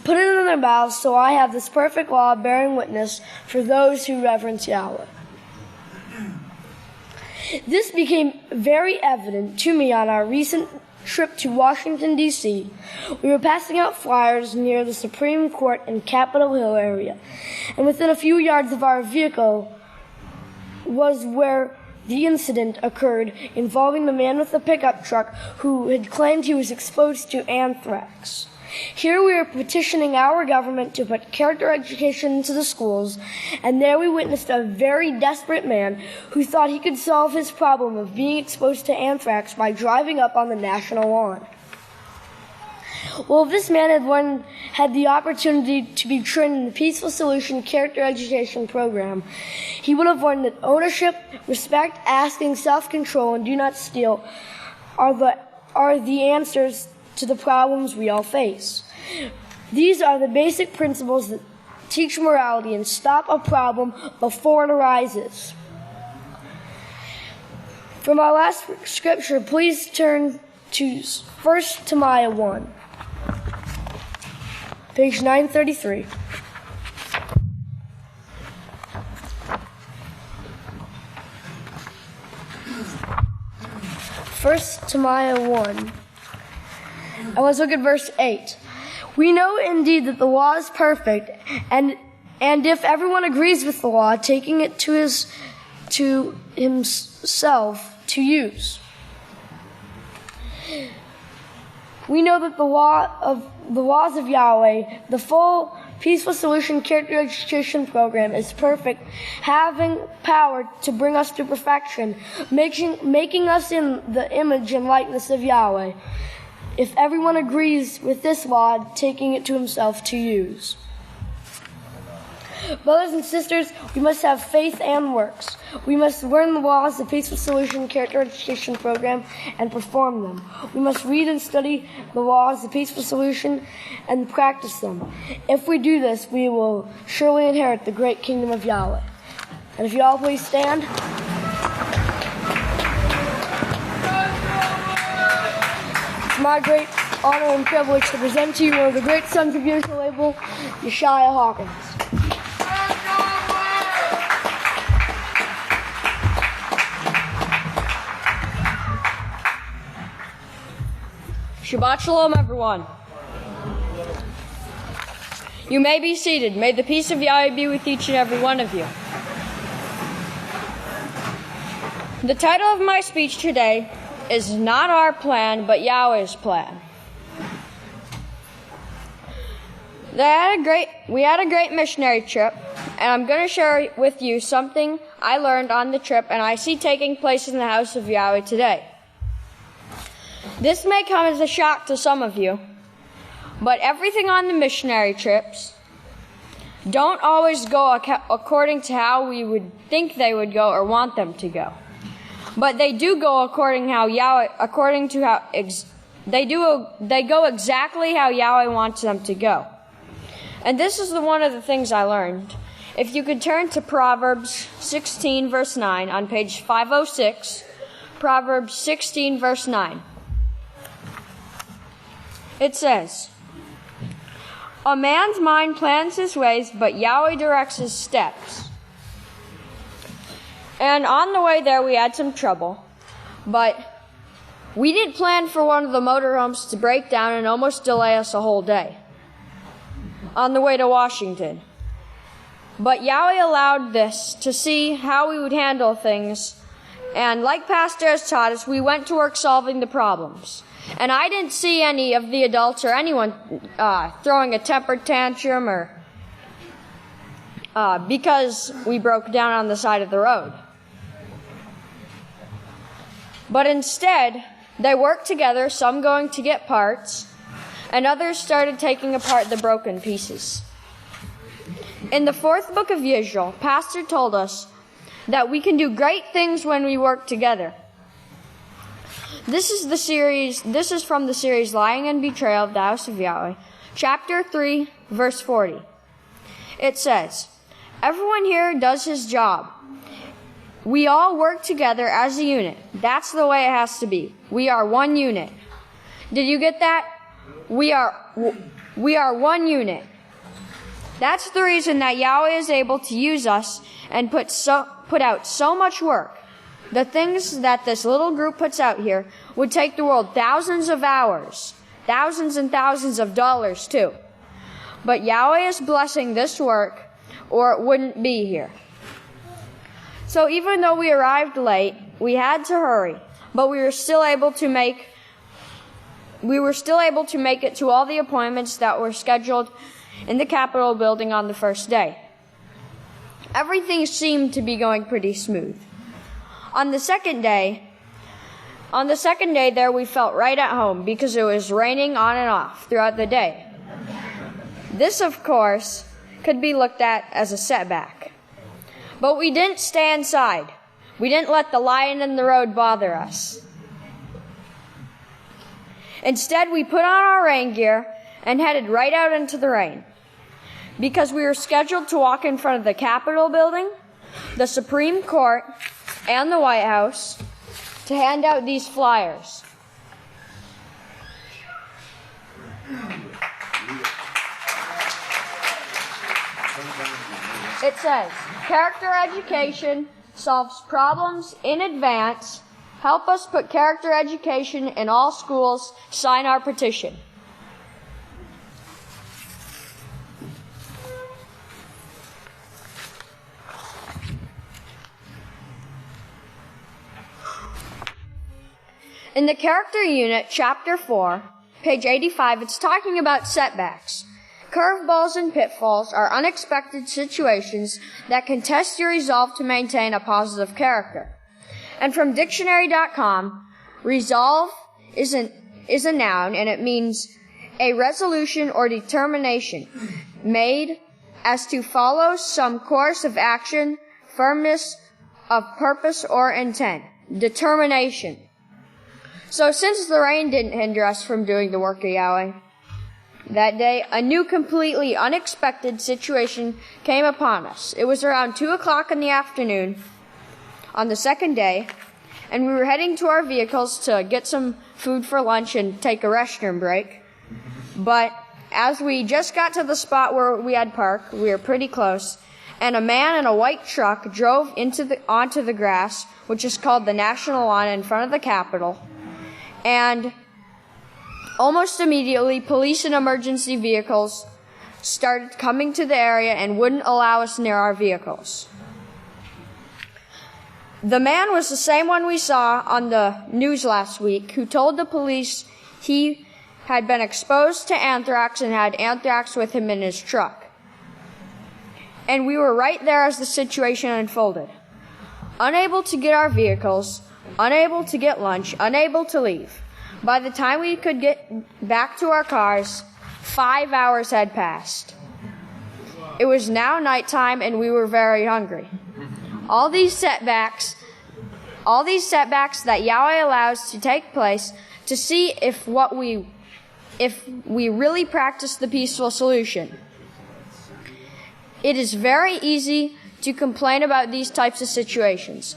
put it in their mouths, so I have this perfect law bearing witness for those who reverence Yahweh." This became very evident to me on our recent trip to Washington, D.C. We were passing out flyers near the Supreme Court in Capitol Hill area, and within a few yards of our vehicle was where the incident occurred involving the man with the pickup truck who had claimed he was exposed to anthrax. Here we were petitioning our government to put character education into the schools, and there we witnessed a very desperate man who thought he could solve his problem of being exposed to anthrax by driving up on the national lawn. Well, if this man had the opportunity to be trained in the Peaceful Solution Character Education Program, he would have learned that ownership, respect, asking, self-control, and do not steal are the answers to the problems we all face. These are the basic principles that teach morality and stop a problem before it arises. From our last scripture, please turn to 1 Timothy 1. Page 933. First Timothy 1. And let's look at verse 8. "We know indeed that the law is perfect, and if everyone agrees with the law, taking it to himself to use. We know that the laws of Yahweh, the full Peaceful Solution Character Education Program, is perfect, having power to bring us to perfection, making us in the image and likeness of Yahweh. If everyone agrees with this law, taking it to himself to use." Brothers and sisters, we must have faith and works. We must learn the laws, the Peaceful Solution Character Education Program, and perform them. We must read and study the laws, the Peaceful Solution, and practice them. If we do this, we will surely inherit the great kingdom of Yahweh. And if you all please stand. It's my great honor and privilege to present to you one of the great sons of Yisrayl, Abel, Yisrayl Hawkins. Shabbat Shalom, everyone. You may be seated. May the peace of Yahweh be with each and every one of you. The title of my speech today is not our plan, but Yahweh's plan. We had a great missionary trip, and I'm going to share with you something I learned on the trip and I see taking place in the house of Yahweh today. This may come as a shock to some of you, but everything on the missionary trips don't always go according to how we would think they would go or want them to go. But they do go they go exactly how Yahweh wants them to go. And this is one of the things I learned. If you could turn to Proverbs 16 verse 9 on page 506, Proverbs 16 verse 9. It says, "A man's mind plans his ways, but Yahweh directs his steps." And on the way there, we had some trouble. But we didn't plan for one of the motorhomes to break down and almost delay us a whole day on the way to Washington. But Yahweh allowed this to see how we would handle things. And like Pastor has taught us, we went to work solving the problems. And I didn't see any of the adults or anyone throwing a temper tantrum or because we broke down on the side of the road. But instead, they worked together, some going to get parts, and others started taking apart the broken pieces. In the 4th book of Yisrayl, Pastor told us that we can do great things when we work together. This is from the series Lying and Betrayal of the House of Yahweh, chapter 3, verse 40. It says, "Everyone here does his job. We all work together as a unit. That's the way it has to be. We are one unit." Did you get that? We are one unit. That's the reason that Yahweh is able to use us and put out so much work. The things that this little group puts out here would take the world thousands of hours, thousands and thousands of dollars too. But Yahweh is blessing this work, or it wouldn't be here. So even though we arrived late, we had to hurry, but we were still able to make it to all the appointments that were scheduled in the Capitol building on the first day. Everything seemed to be going pretty smooth. On the second day there, we felt right at home because it was raining on and off throughout the day. This, of course, could be looked at as a setback. But we didn't stay inside. We didn't let the lion in the road bother us. Instead, we put on our rain gear and headed right out into the rain, because we were scheduled to walk in front of the Capitol building, the Supreme Court, and the White House to hand out these flyers. It says, "Character education solves problems in advance. Help us put character education in all schools. Sign our petition." In the character unit, chapter 4, page 85, it's talking about setbacks. Curveballs and pitfalls are unexpected situations that can test your resolve to maintain a positive character. And from dictionary.com, resolve is a noun, and it means a resolution or determination made as to follow some course of action, firmness of purpose or intent, determination. So since the rain didn't hinder us from doing the work of Yahweh, that day, a new, completely unexpected situation came upon us. It was around 2 o'clock in the afternoon on the second day, and we were heading to our vehicles to get some food for lunch and take a restroom break. But as we just got to the spot where we had parked, we were pretty close, and a man in a white truck drove onto the grass, which is called the National Lawn in front of the Capitol, and almost immediately, police and emergency vehicles started coming to the area and wouldn't allow us near our vehicles. The man was the same one we saw on the news last week, who told the police he had been exposed to anthrax and had anthrax with him in his truck. And we were right there as the situation unfolded. Unable to get our vehicles, unable to get lunch, unable to leave. By the time we could get back to our cars, 5 hours had passed. It was now nighttime and we were very hungry. All these setbacks that Yahweh allows to take place to see if we really practice the peaceful solution. It is very easy to complain about these types of situations,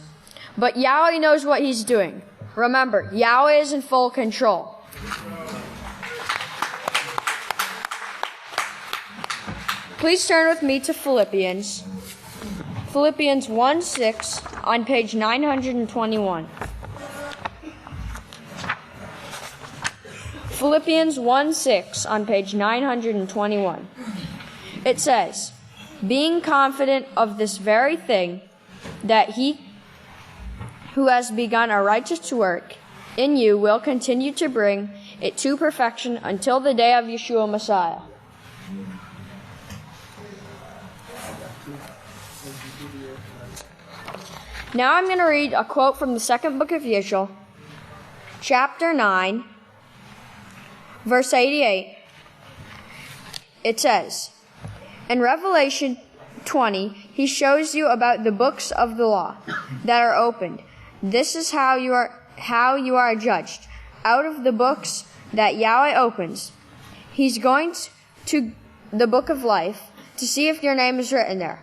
but Yahweh knows what He's doing. Remember, Yahweh is in full control. Please turn with me to Philippians. Philippians 1:6 on page 921. Philippians 1:6 on page 921. It says, being confident of this very thing, that He who has begun a righteous work in you will continue to bring it to perfection until the day of Yeshua Messiah. Now I'm going to read a quote from the second book of Yisrayl, chapter 9, verse 88. It says, in Revelation 20, He shows you about the books of the law that are opened. This is how you are judged. Out of the books that Yahweh opens, He's going to the book of life to see if your name is written there,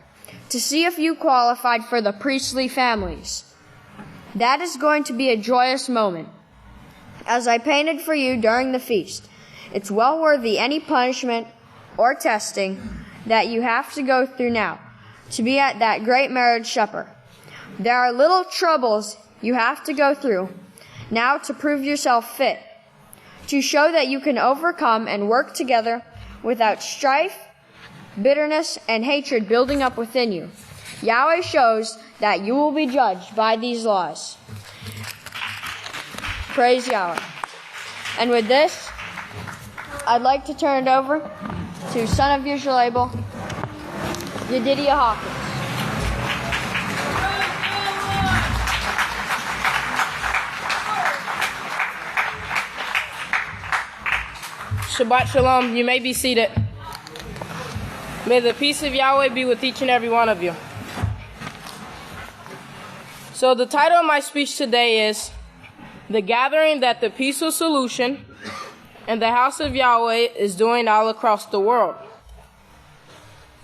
to see if you qualified for the priestly families. That is going to be a joyous moment, as I painted for you during the feast. It's well worthy any punishment or testing that you have to go through now to be at that great marriage supper. There are little troubles you have to go through now to prove yourself fit, to show that you can overcome and work together without strife, bitterness, and hatred building up within you. Yahweh shows that you will be judged by these laws. Praise Yahweh. And with this, I'd like to turn it over to son of Yisrayl Abel, Yisrayl Hawkins. Shabbat Shalom. You may be seated. May the peace of Yahweh be with each and every one of you. So the title of my speech today is The Gathering That the Peaceful Solution and the House of Yahweh is Doing All Across the World.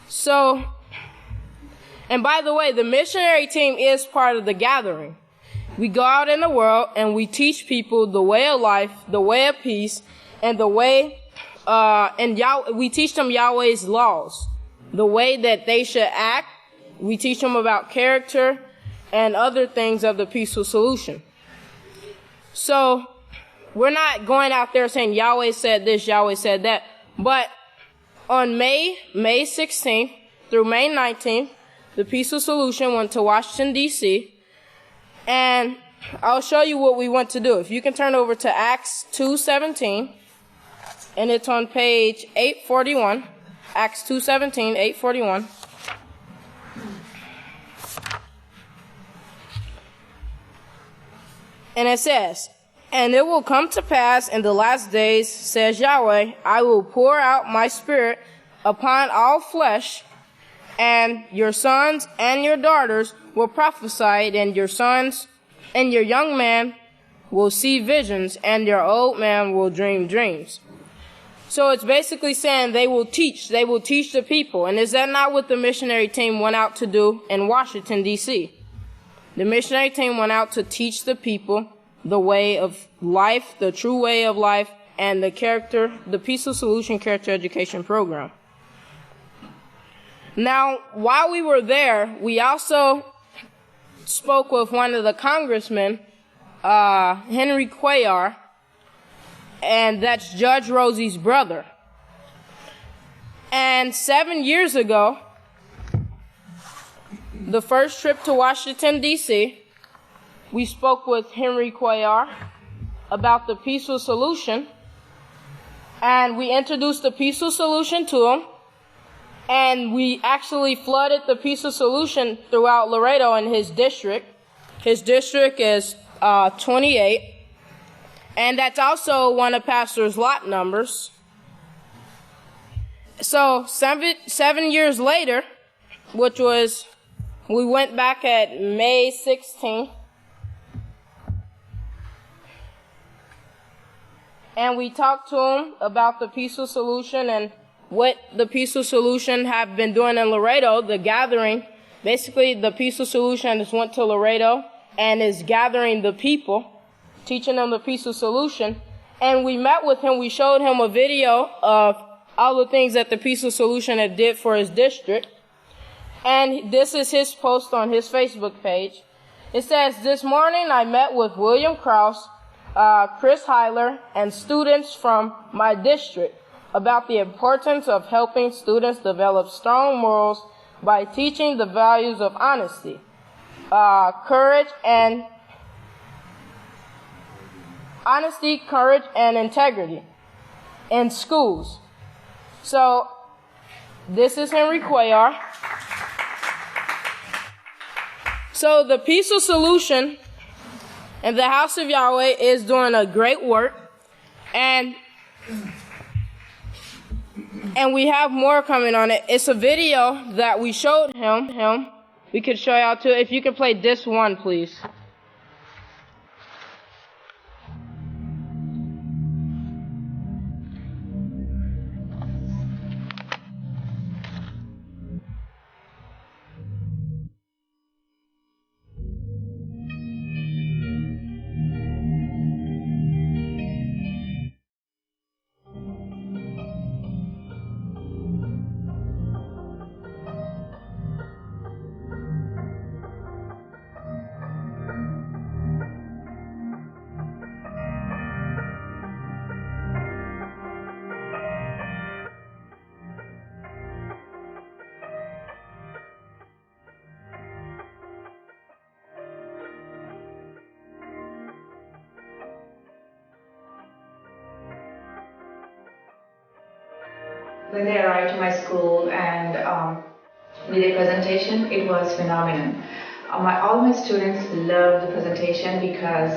So, and by the way, the missionary team is part of the gathering. We go out in the world and we teach people the way of life, the way of peace, and the way, we teach them Yahweh's laws, the way that they should act. We teach them about character and other things of the peaceful solution. So, we're not going out there saying Yahweh said this, Yahweh said that. But on May 16th through May 19th, the peaceful solution went to Washington, D.C. And I'll show you what we want to do. If you can turn over to Acts 2:17, and it's on page 841. Acts 2:17, 841. And it says, and it will come to pass in the last days, says Yahweh, I will pour out my spirit upon all flesh, and your sons and your daughters will prophesy, and your sons and your young man will see visions, and your old man will dream dreams. So it's basically saying they will teach the people. And is that not what the missionary team went out to do in Washington, D.C.? The missionary team went out to teach the people the way of life, the true way of life, and the Peaceful Solution Character Education Program. Now, while we were there, we also spoke with one of the congressmen, Henry Cuellar, and that's Judge Rosie's brother. And 7 years ago, the first trip to Washington, D.C., we spoke with Henry Cuellar about the Peaceful Solution, and we introduced the Peaceful Solution to him, and we actually flooded the Peaceful Solution throughout Laredo in his district. His district is 28. And that's also one of Pastor's lot numbers. So 7 years later, we went back at May 16th, and we talked to him about the Peaceful Solution and what the Peaceful Solution have been doing in Laredo, the gathering. Basically, the Peaceful Solution just went to Laredo and is gathering the people, teaching them the Peaceful Solution. And we met with him. We showed him a video of all the things that the Peaceful Solution had did for his district. And this is his post on his Facebook page. It says, "This morning I met with William Krause, Chris Heiler, and students from my district about the importance of helping students develop strong morals by teaching the values of honesty, courage, and integrity in schools." So this is Henry Cuellar. So the Peaceful Solution and the House of Yahweh is doing a great work, and we have more coming on it. It's a video that we showed him. We could show y'all too. If you could play this one, please. When they arrived to my school and did a presentation, it was phenomenal. All my students loved the presentation because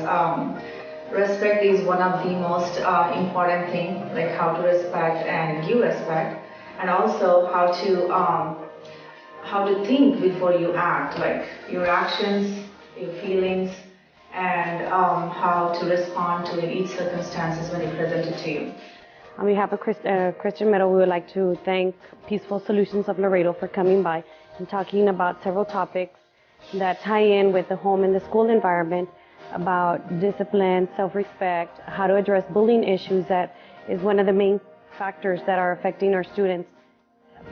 respect is one of the most important things, like how to respect and give respect, and also how to think before you act, like your actions, your feelings, and how to respond to each circumstances when it presented to you. On behalf of Christian Middle, we would like to thank Peaceful Solutions of Laredo for coming by and talking about several topics that tie in with the home and the school environment, about discipline, self-respect, how to address bullying issues. That is one of the main factors that are affecting our students.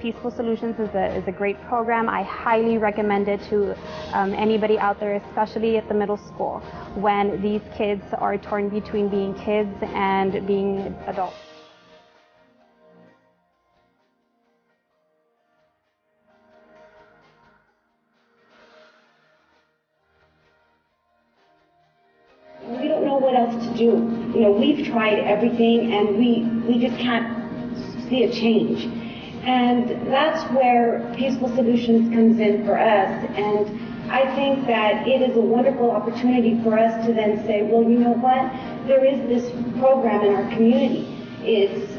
Peaceful Solutions is a great program. I highly recommend it to anybody out there, especially at the middle school, when these kids are torn between being kids and being adults. We don't know what else to do. You know, we've tried everything and we just can't see a change. And that's where Peaceful Solutions comes in for us. And I think that it is a wonderful opportunity for us to then say, well, you know what? There is this program in our community. It's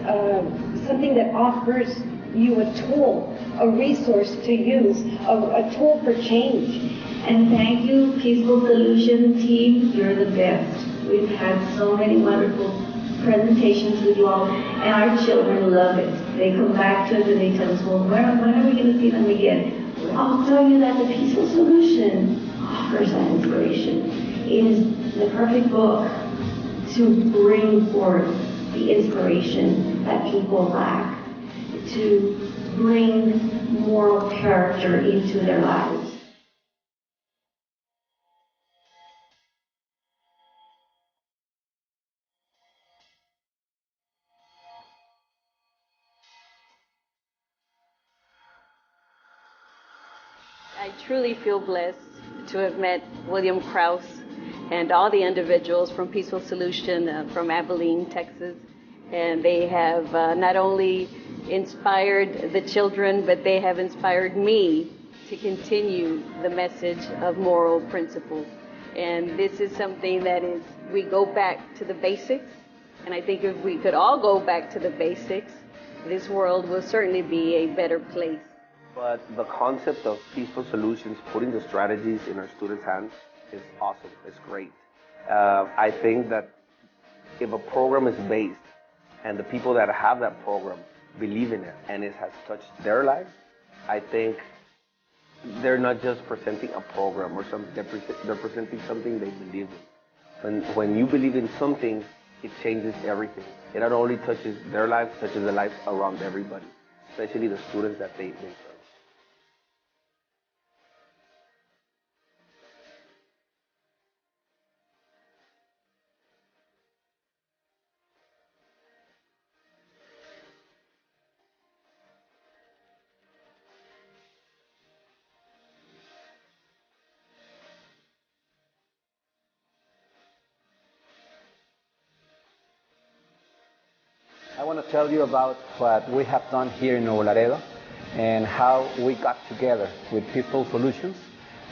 something that offers you a tool, a resource to use, a tool for change. And thank you, Peaceful Solution team. You're the best. We've had so many wonderful presentations with you all, and our children love it. They come back to us and they tell us, well, when are we going to see them again? I'll tell you that the Peaceful Solution offers that inspiration. It is the perfect book to bring forth the inspiration that people lack, to bring moral character into their lives. I truly feel blessed to have met William Krause and all the individuals from Peaceful Solution from Abelin, Texas. And they have not only inspired the children, but they have inspired me to continue the message of moral principles. And this is something that is, we go back to the basics. And I think if we could all go back to the basics, this world will certainly be a better place. But the concept of peaceful solutions, putting the strategies in our students' hands, is awesome. It's great. I think that if a program is based and the people that have that program believe in it and it has touched their lives, I think they're not just presenting a program or something. They're presenting something they believe in. When you believe in something, it changes everything. It not only touches their lives, it touches the lives around everybody, especially the students that they serve. I want to tell you about what we have done here in Nuevo Laredo and how we got together with Peaceful Solutions.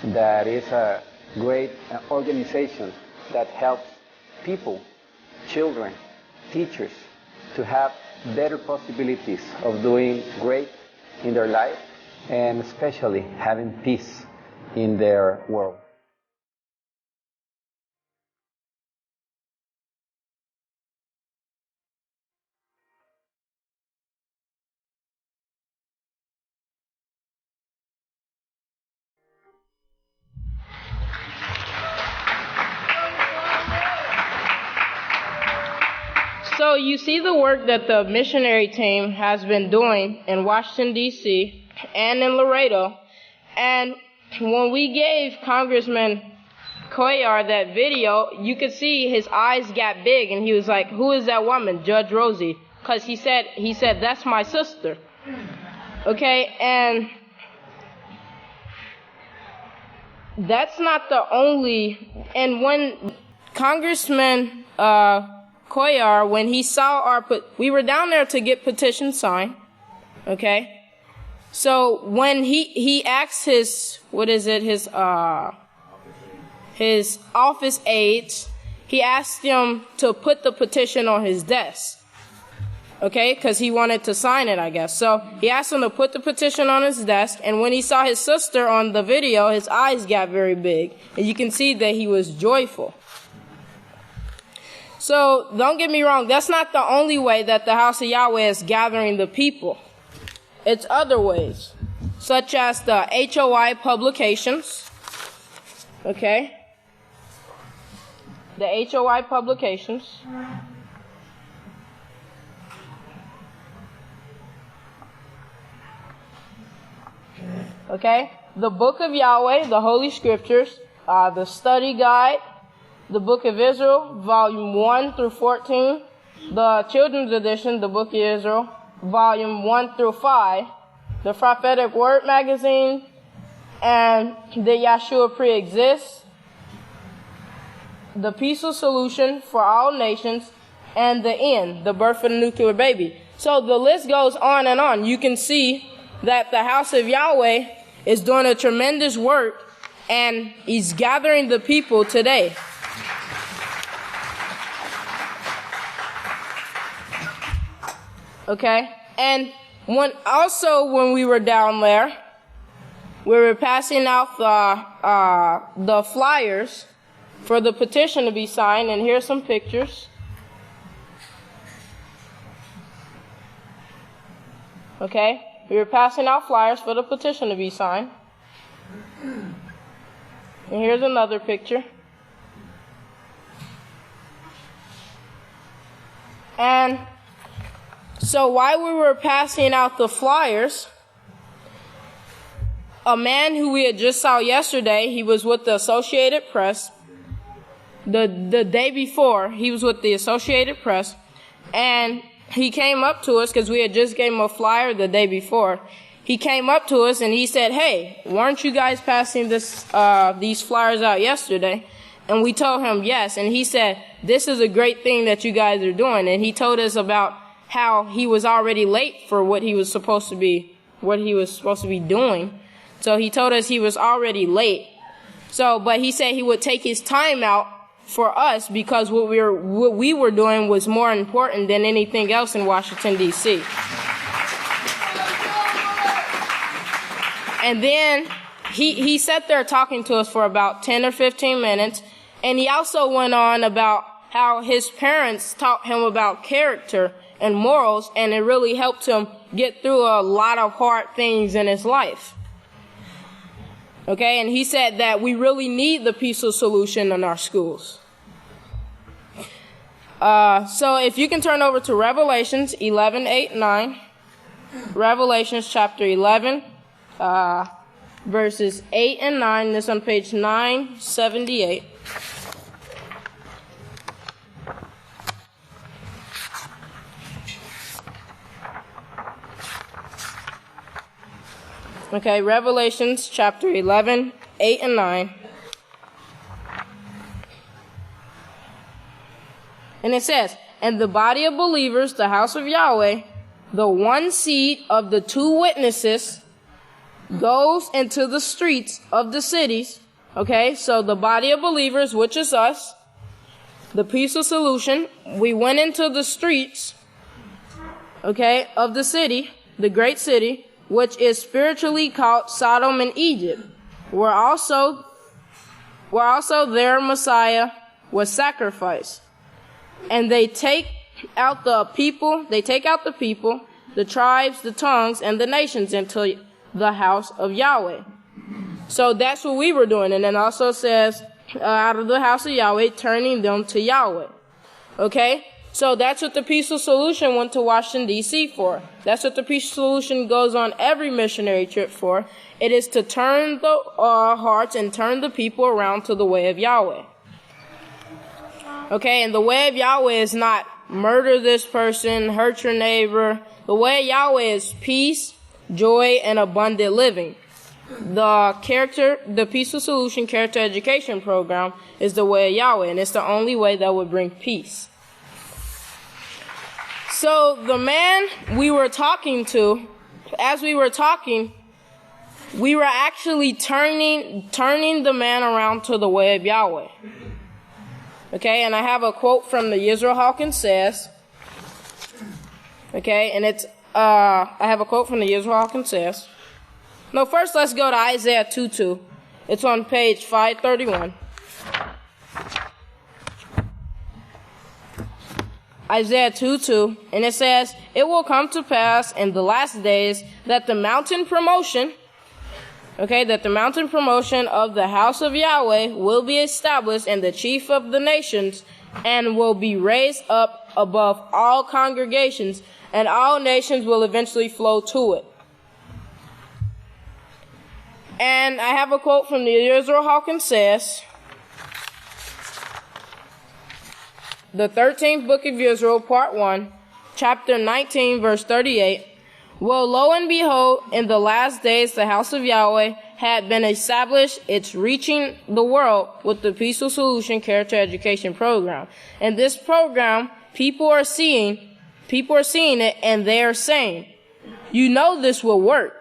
That is a great organization that helps people, children, teachers to have better possibilities of doing great in their life and especially having peace in their world. So you see the work that the missionary team has been doing in Washington, D.C. and in Laredo. And when we gave Congressman Cuellar that video, you could see his eyes got big and he was like, who is that woman? Judge Rosie. Because he said, that's my sister. Okay, and that's not the only, and when Congressman Cuellar, when he saw we were down there to get petitions signed, okay? So when he asked his office aides, he asked them to put the petition on his desk, okay? Because he wanted to sign it, I guess. So he asked them to put the petition on his desk, and when he saw his sister on the video, his eyes got very big, and you can see that he was joyful. So don't get me wrong, that's not the only way that the House of Yahweh is gathering the people. It's other ways, such as the HOI publications, okay? The HOI publications. Okay? The Book of Yahweh, the Holy Scriptures, the Study Guide, the Book of Israel, Volume 1 through 14, the Children's Edition, the Book of Israel, Volume 1 through 5, the Prophetic Word Magazine, and the Yahshua Pre-Exists, the Peaceful Solution for All Nations, and the End, the Birth of the Nuclear Baby. So the list goes on and on. You can see that the House of Yahweh is doing a tremendous work, and he's gathering the people today. Okay? And when we were down there, we were passing out the flyers for the petition to be signed, and here's some pictures. Okay, we were passing out flyers for the petition to be signed. And here's another picture. And so while we were passing out the flyers, a man who we had just saw yesterday, he was with the Associated Press. The day before, he was with the Associated Press, and he came up to us because we had just gave him a flyer the day before. He came up to us and he said, "Hey, weren't you guys passing these flyers out yesterday?" And we told him yes. And he said, "This is a great thing that you guys are doing." And he told us about how he was already late for what he was supposed to be doing. So he told us he was already late. But he said he would take his time out for us because what we were doing was more important than anything else in Washington, D.C. And then he sat there talking to us for about 10 or 15 minutes, and he also went on about how his parents taught him about character and morals, and it really helped him get through a lot of hard things in his life. Okay, and he said that we really need the peaceful solution in our schools. So if you can turn over to Revelations 11:8-9, Revelations chapter 11, verses 8 and 9. This on page 978. Okay, Revelations chapter 11, 8 and 9. And it says, "And the body of believers, the house of Yahweh, the one seed of the two witnesses, goes into the streets of the cities." Okay, so the body of believers, which is us, the peaceful solution, we went into the streets, okay, of the city, the great city, which is spiritually called Sodom and Egypt, where also their Messiah was sacrificed. And they take out the people, the tribes, the tongues, and the nations into the house of Yahweh. So that's what we were doing. And then also says, out of the house of Yahweh, turning them to Yahweh. Okay? So that's what the peaceful solution went to Washington, D.C. for. That's what the peaceful solution goes on every missionary trip for. It is to turn the hearts and turn the people around to the way of Yahweh. Okay, and the way of Yahweh is not murder this person, hurt your neighbor. The way of Yahweh is peace, joy, and abundant living. The peaceful solution character education program is the way of Yahweh, and it's the only way that would bring peace. So the man we were talking to, as we were talking, we were actually turning the man around to the way of Yahweh. Okay, and I have a quote from the Yisrayl Hawkins says. Okay, and it's I have a quote from the Yisrayl Hawkins says. No, first let's go to Isaiah 2:2. It's on page 531. Isaiah 2:2, and it says, "It will come to pass in the last days that the mountain promotion of the house of Yahweh will be established in the chief of the nations, and will be raised up above all congregations, and all nations will eventually flow to it." And I have a quote from the Yisrayl Hawkins says, the 13th Book of Yisrayl, Part 1, Chapter 19, verse 38, "Well, lo and behold, in the last days the house of Yahweh had been established, it's reaching the world with the peaceful solution character education program. And this program, people are seeing it, and they are saying, you know this will work.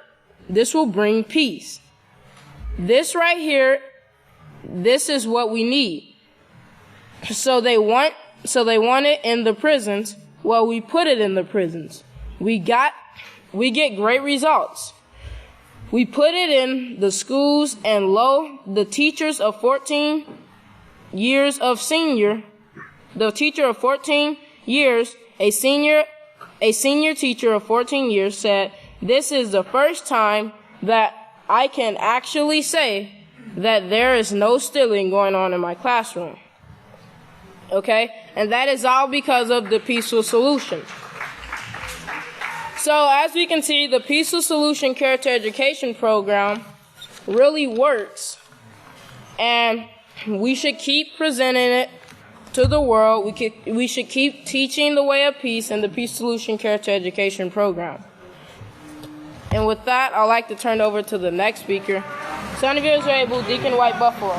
This will bring peace. This right here, this is what we need. So they want it in the prisons. Well, we put it in the prisons. We got we get great results. We put it in the schools, and lo, the teachers of 14 years of senior, the teacher of 14 years, a senior teacher of 14 years said, "This is the first time that I can actually say that there is no stealing going on in my classroom." Okay? And that is all because of the Peaceful Solution. So as we can see, the Peaceful Solution Character Education Program really works, and we should keep presenting it to the world. We should keep teaching the way of peace in the Peace Solution Character Education Program. And with that, I'd like to turn over to the next speaker, Son of Yisrayl, Deacon White Buffalo.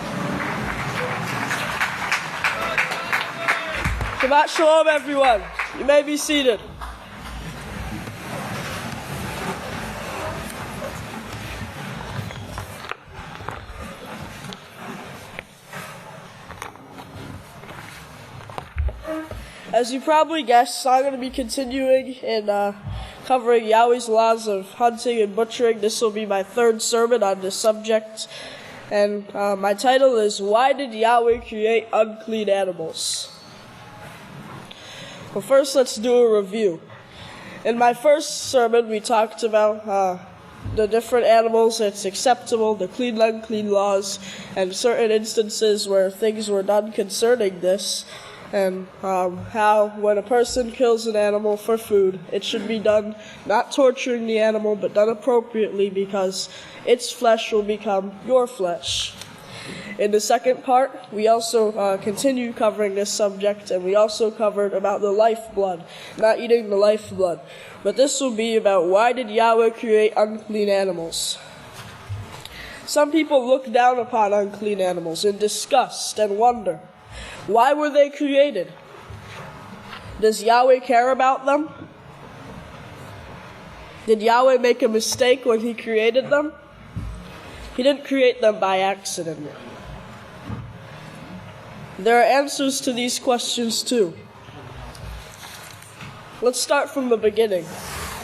Shabbat Shalom, everyone. You may be seated. As you probably guessed, I'm going to be continuing in covering Yahweh's laws of hunting and butchering. This will be my third sermon on this subject. And my title is, Why Did Yahweh Create Unclean Animals? Well, first let's do a review. In my first sermon, we talked about the different animals that's acceptable, the clean and unclean laws, and certain instances where things were done concerning this. And how when a person kills an animal for food, it should be done not torturing the animal, but done appropriately, because its flesh will become your flesh. In the second part, we also continued covering this subject, and we also covered about the lifeblood, not eating the lifeblood. But this will be about, why did Yahweh create unclean animals? Some people look down upon unclean animals in disgust and wonder. Why were they created? Does Yahweh care about them? Did Yahweh make a mistake when He created them? He didn't create them by accident. There are answers to these questions too. Let's start from the beginning.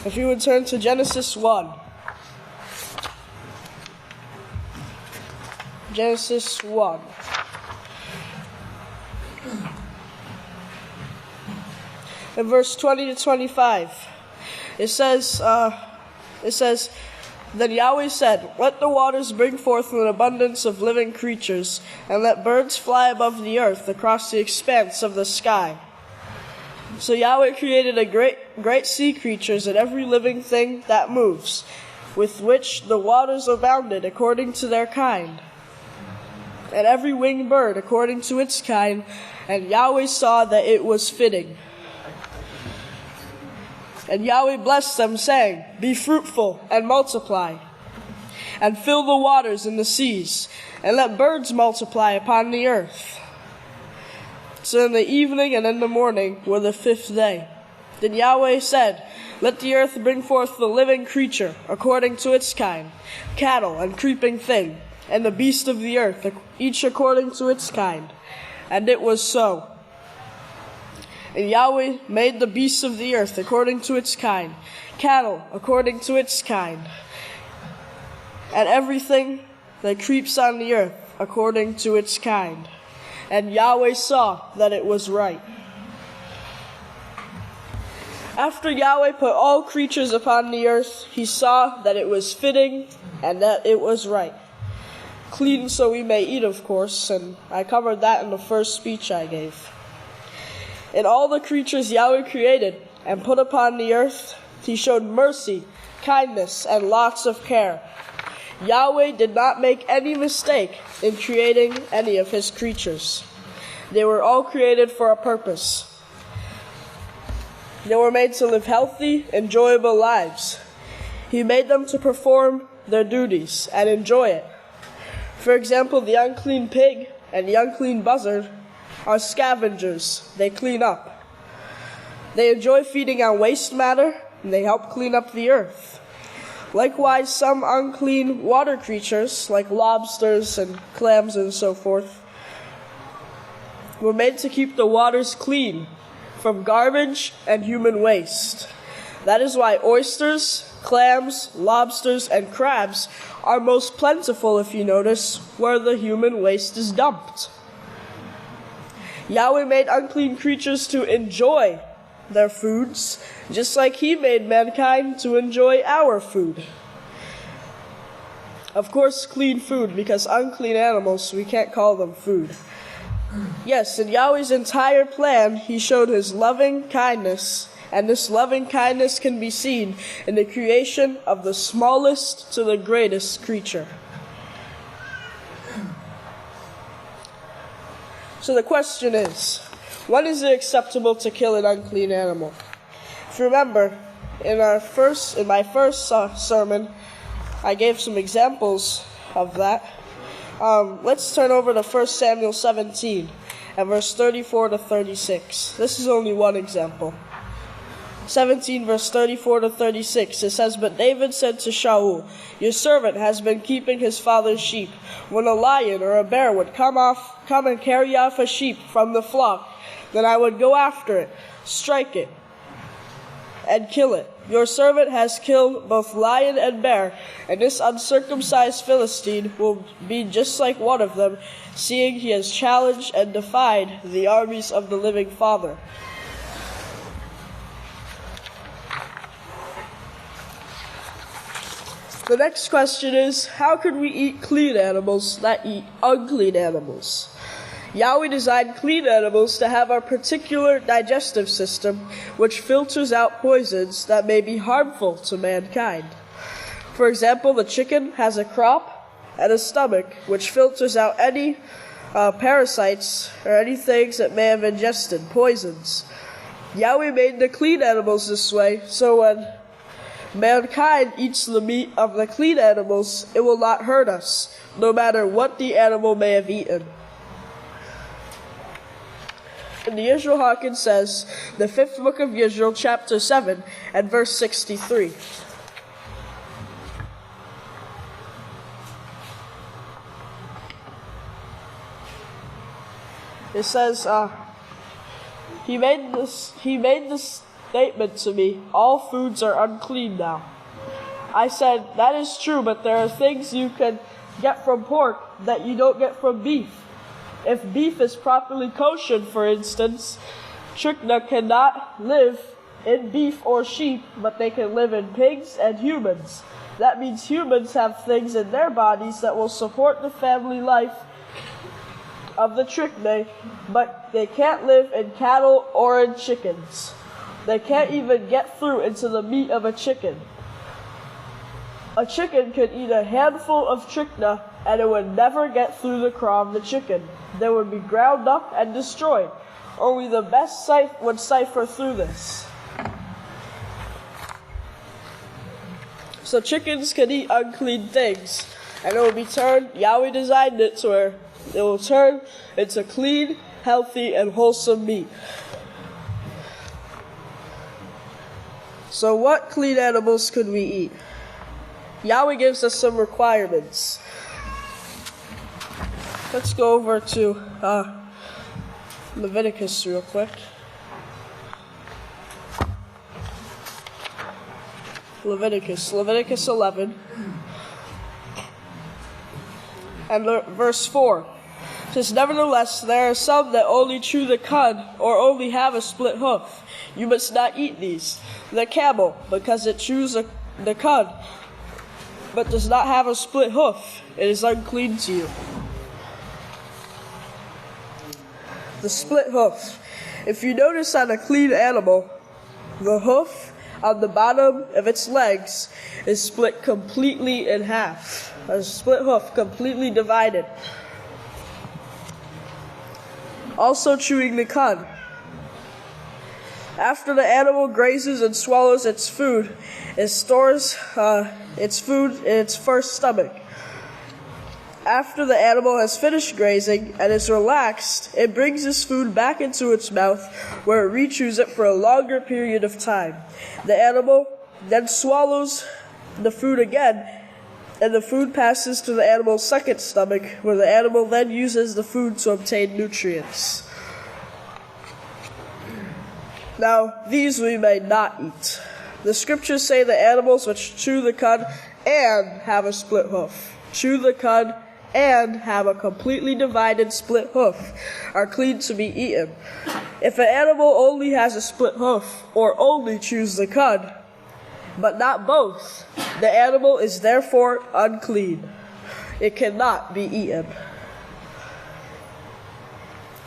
If you would turn to Genesis 1. Genesis 1. In verse 20 to 25, it says, Then Yahweh said, Let the waters bring forth an abundance of living creatures, and let birds fly above the earth across the expanse of the sky. So Yahweh created a great sea creatures and every living thing that moves, with which the waters abounded according to their kind, and every winged bird according to its kind. And Yahweh saw that it was fitting. And Yahweh blessed them, saying, Be fruitful and multiply, and fill the waters in the seas, and let birds multiply upon the earth. So in the evening and in the morning were the fifth day. Then Yahweh said, Let the earth bring forth the living creature according to its kind, cattle and creeping thing, and the beast of the earth, each according to its kind. And it was so. And Yahweh made the beasts of the earth according to its kind, cattle according to its kind, and everything that creeps on the earth according to its kind. And Yahweh saw that it was right. After Yahweh put all creatures upon the earth, He saw that it was fitting and that it was right. Clean so we may eat, of course, and I covered that in the first speech I gave. In all the creatures Yahweh created and put upon the earth, He showed mercy, kindness, and lots of care. Yahweh did not make any mistake in creating any of His creatures. They were all created for a purpose. They were made to live healthy, enjoyable lives. He made them to perform their duties and enjoy it. For example, the unclean pig and the unclean buzzard are scavengers. They clean up. They enjoy feeding on waste matter, and they help clean up the earth. Likewise, some unclean water creatures, like lobsters and clams and so forth, were made to keep the waters clean from garbage and human waste. That is why oysters clams, lobsters, and crabs are most plentiful, if you notice, where the human waste is dumped. Yahweh made unclean creatures to enjoy their foods, just like He made mankind to enjoy our food. Of course, clean food, because unclean animals, we can't call them food. Yes, in Yahweh's entire plan, He showed His loving kindness, and this loving kindness can be seen in the creation of the smallest to the greatest creature. So the question is, when is it acceptable to kill an unclean animal? If you remember, in my first sermon, I gave some examples of that. Let's turn over to 1 Samuel 17 and verse 34 to 36. This is only one example. 17 verse 34 to 36, it says, "But David said to Shaul, 'Your servant has been keeping his father's sheep. When a lion or a bear would come and carry off a sheep from the flock, then I would go after it, strike it, and kill it. Your servant has killed both lion and bear, and this uncircumcised Philistine will be just like one of them, seeing he has challenged and defied the armies of the living Father.'" The next question is, how can we eat clean animals that eat unclean animals? Yahweh designed clean animals to have a particular digestive system which filters out poisons that may be harmful to mankind. For example, the chicken has a crop and a stomach which filters out any parasites or any things it may have ingested, poisons. Yahweh made the clean animals this way, so when mankind eats the meat of the clean animals, it will not hurt us, no matter what the animal may have eaten. And the Yisrayl Hawkins says, the 5th book of Yisrayl, chapter 7, and verse 63. It says, he made this statement to me, "All foods are unclean now." I said, "That is true, but there are things you can get from pork that you don't get from beef. If beef is properly koshered, for instance, trichina cannot live in beef or sheep, but they can live in pigs and humans. That means humans have things in their bodies that will support the family life of the trichina, but they can't live in cattle or in chickens. They can't even get through into the meat of a chicken. A chicken could eat a handful of trichina and it would never get through the craw of the chicken. They would be ground up and destroyed. Only the best would cipher through this. So chickens can eat unclean things, and it will be turned, Yahweh designed it to where it will turn into clean, healthy, and wholesome meat. So what clean animals could we eat? Yahweh gives us some requirements. Let's go over to Leviticus real quick. Leviticus 11 and verse 4. It says, "Nevertheless, there are some that only chew the cud or only have a split hoof. You must not eat these. The camel, because it chews the cud, but does not have a split hoof, it is unclean to you." The split hoof. If you notice on a clean animal, the hoof on the bottom of its legs is split completely in half. A split hoof, completely divided. Also chewing the cud. After the animal grazes and swallows its food, it stores its food in its first stomach. After the animal has finished grazing and is relaxed, it brings this food back into its mouth, where it rechews it for a longer period of time. The animal then swallows the food again, and the food passes to the animal's second stomach, where the animal then uses the food to obtain nutrients. Now, these we may not eat. The scriptures say the animals which chew the cud and have a split hoof, chew the cud and have a completely divided split hoof, are clean to be eaten. If an animal only has a split hoof, or only chews the cud, but not both, the animal is therefore unclean. It cannot be eaten.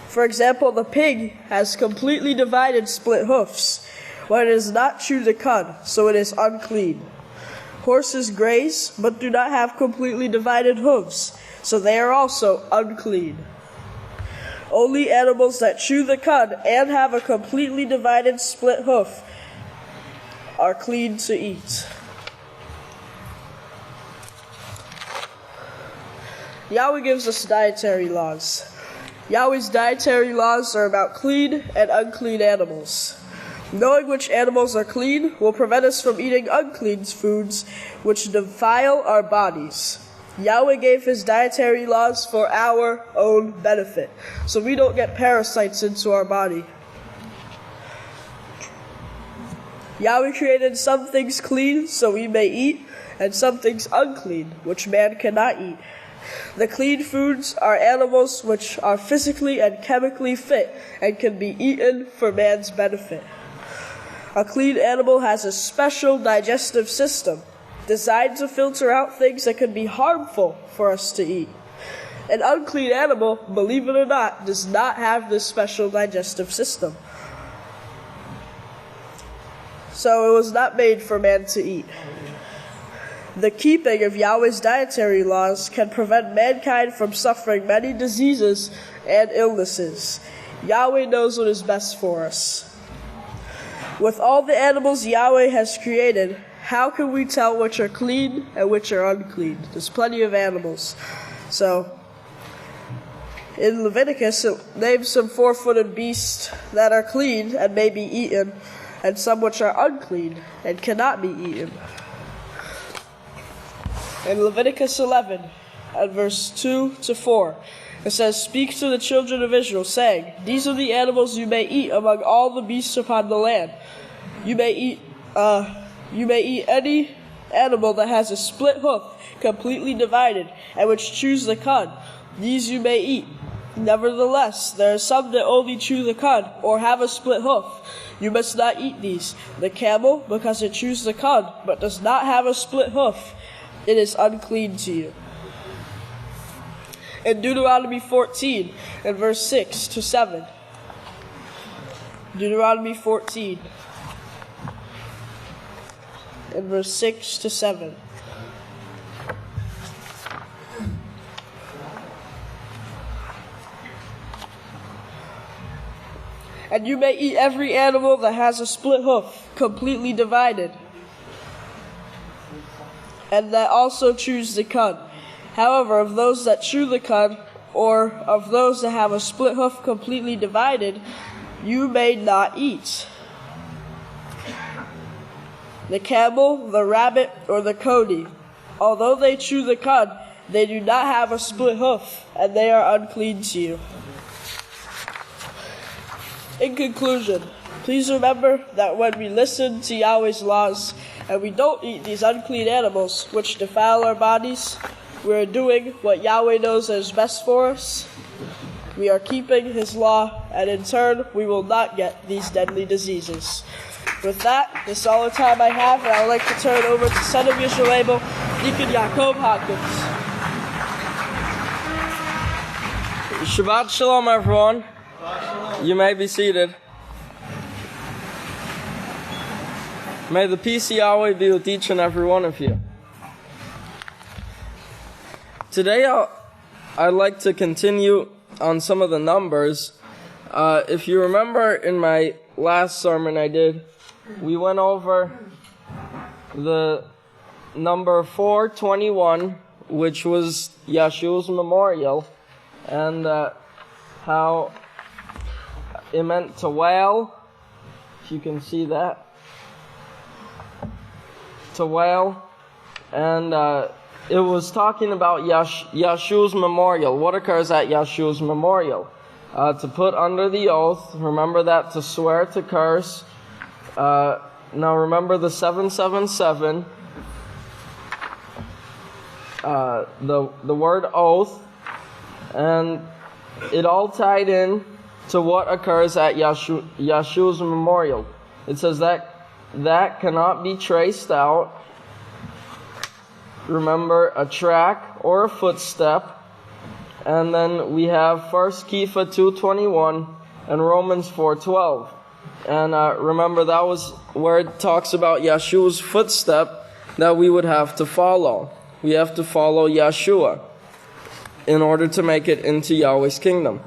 For example, the pig has completely divided split hoofs, but it does not chew the cud, so it is unclean. Horses graze, but do not have completely divided hooves, so they are also unclean. Only animals that chew the cud and have a completely divided split hoof are clean to eat. Yahweh gives us dietary laws. Yahweh's dietary laws are about clean and unclean animals. Knowing which animals are clean will prevent us from eating unclean foods which defile our bodies. Yahweh gave his dietary laws for our own benefit, so we don't get parasites into our body. Yahweh created some things clean so we may eat, and some things unclean, which man cannot eat. The clean foods are animals which are physically and chemically fit and can be eaten for man's benefit. A clean animal has a special digestive system designed to filter out things that can be harmful for us to eat. An unclean animal, believe it or not, does not have this special digestive system. So it was not made for man to eat. The keeping of Yahweh's dietary laws can prevent mankind from suffering many diseases and illnesses. Yahweh knows what is best for us. With all the animals Yahweh has created, how can we tell which are clean and which are unclean? There's plenty of animals. So, in Leviticus, it names some four-footed beasts that are clean and may be eaten, and some which are unclean and cannot be eaten. In Leviticus 11, at verse 2 to 4, it says, "Speak to the children of Israel, saying, These are the animals you may eat among all the beasts upon the land. You may eat any animal that has a split hoof, completely divided, and which chews the cud. These you may eat. Nevertheless, there are some that only chew the cud, or have a split hoof. You must not eat these. The camel, because it chews the cud, but does not have a split hoof, it is unclean to you." In Deuteronomy 14, in verse 6 to 7. Deuteronomy 14, in verse 6 to 7. "And you may eat every animal that has a split hoof, completely divided, and that also chews the cud. However, of those that chew the cud, or of those that have a split hoof completely divided, you may not eat. The camel, the rabbit, or the cody, although they chew the cud, they do not have a split hoof, and they are unclean to you." In conclusion, please remember that when we listen to Yahweh's laws and we don't eat these unclean animals which defile our bodies, we are doing what Yahweh knows is best for us. We are keeping his law, and in turn, we will not get these deadly diseases. With that, this is all the time I have, and I would like to turn it over to son of Yisrayl, Deacon Yisrayl Hawkins. Shabbat Shalom, everyone. You may be seated. May the peace of Yahweh be with each and every one of you. Today I'd like to continue on some of the numbers. If you remember in my last sermon I did, we went over the number 421, which was Yeshua's memorial, and how it meant to wail, if you can see that, to wail, and it was talking about Yeshua's memorial. What occurs at Yeshua's memorial? To put under the oath, remember that, to swear, to curse, Now remember the 777, the word oath, and it all tied in to what occurs at Yeshua's memorial. It says that cannot be traced out. Remember, a track or a footstep. And then we have 1 Kepha 2:21 and Romans 4:12. And remember, that was where it talks about Yeshua's footstep that we would have to follow. We have to follow Yeshua in order to make it into Yahweh's kingdom.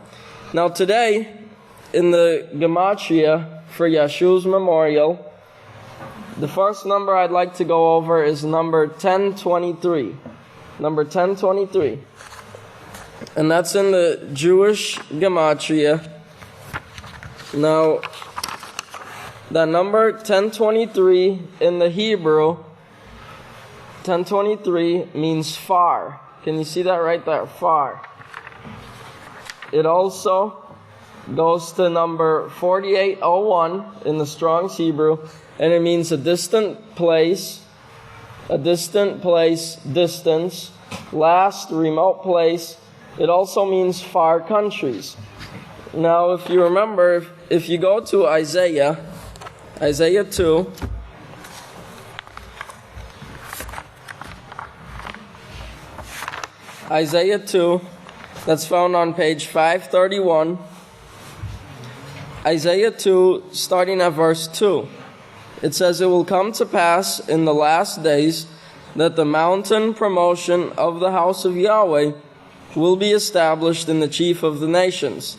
Now today, in the Gematria for Yeshua's memorial, the first number I'd like to go over is number 1023. Number 1023. And that's in the Jewish Gematria. Now, that number 1023 in the Hebrew, 1023 means far. Can you see that right there? Far. It also goes to number 4801 in the Strong's Hebrew, and it means a distant place, distance, last, remote place. It also means far countries. Now, if you remember, if you go to Isaiah 2, Isaiah 2, that's found on page 531. Isaiah 2, starting at verse 2. It says, "It will come to pass in the last days that the mountain promotion of the house of Yahweh will be established in the chief of the nations,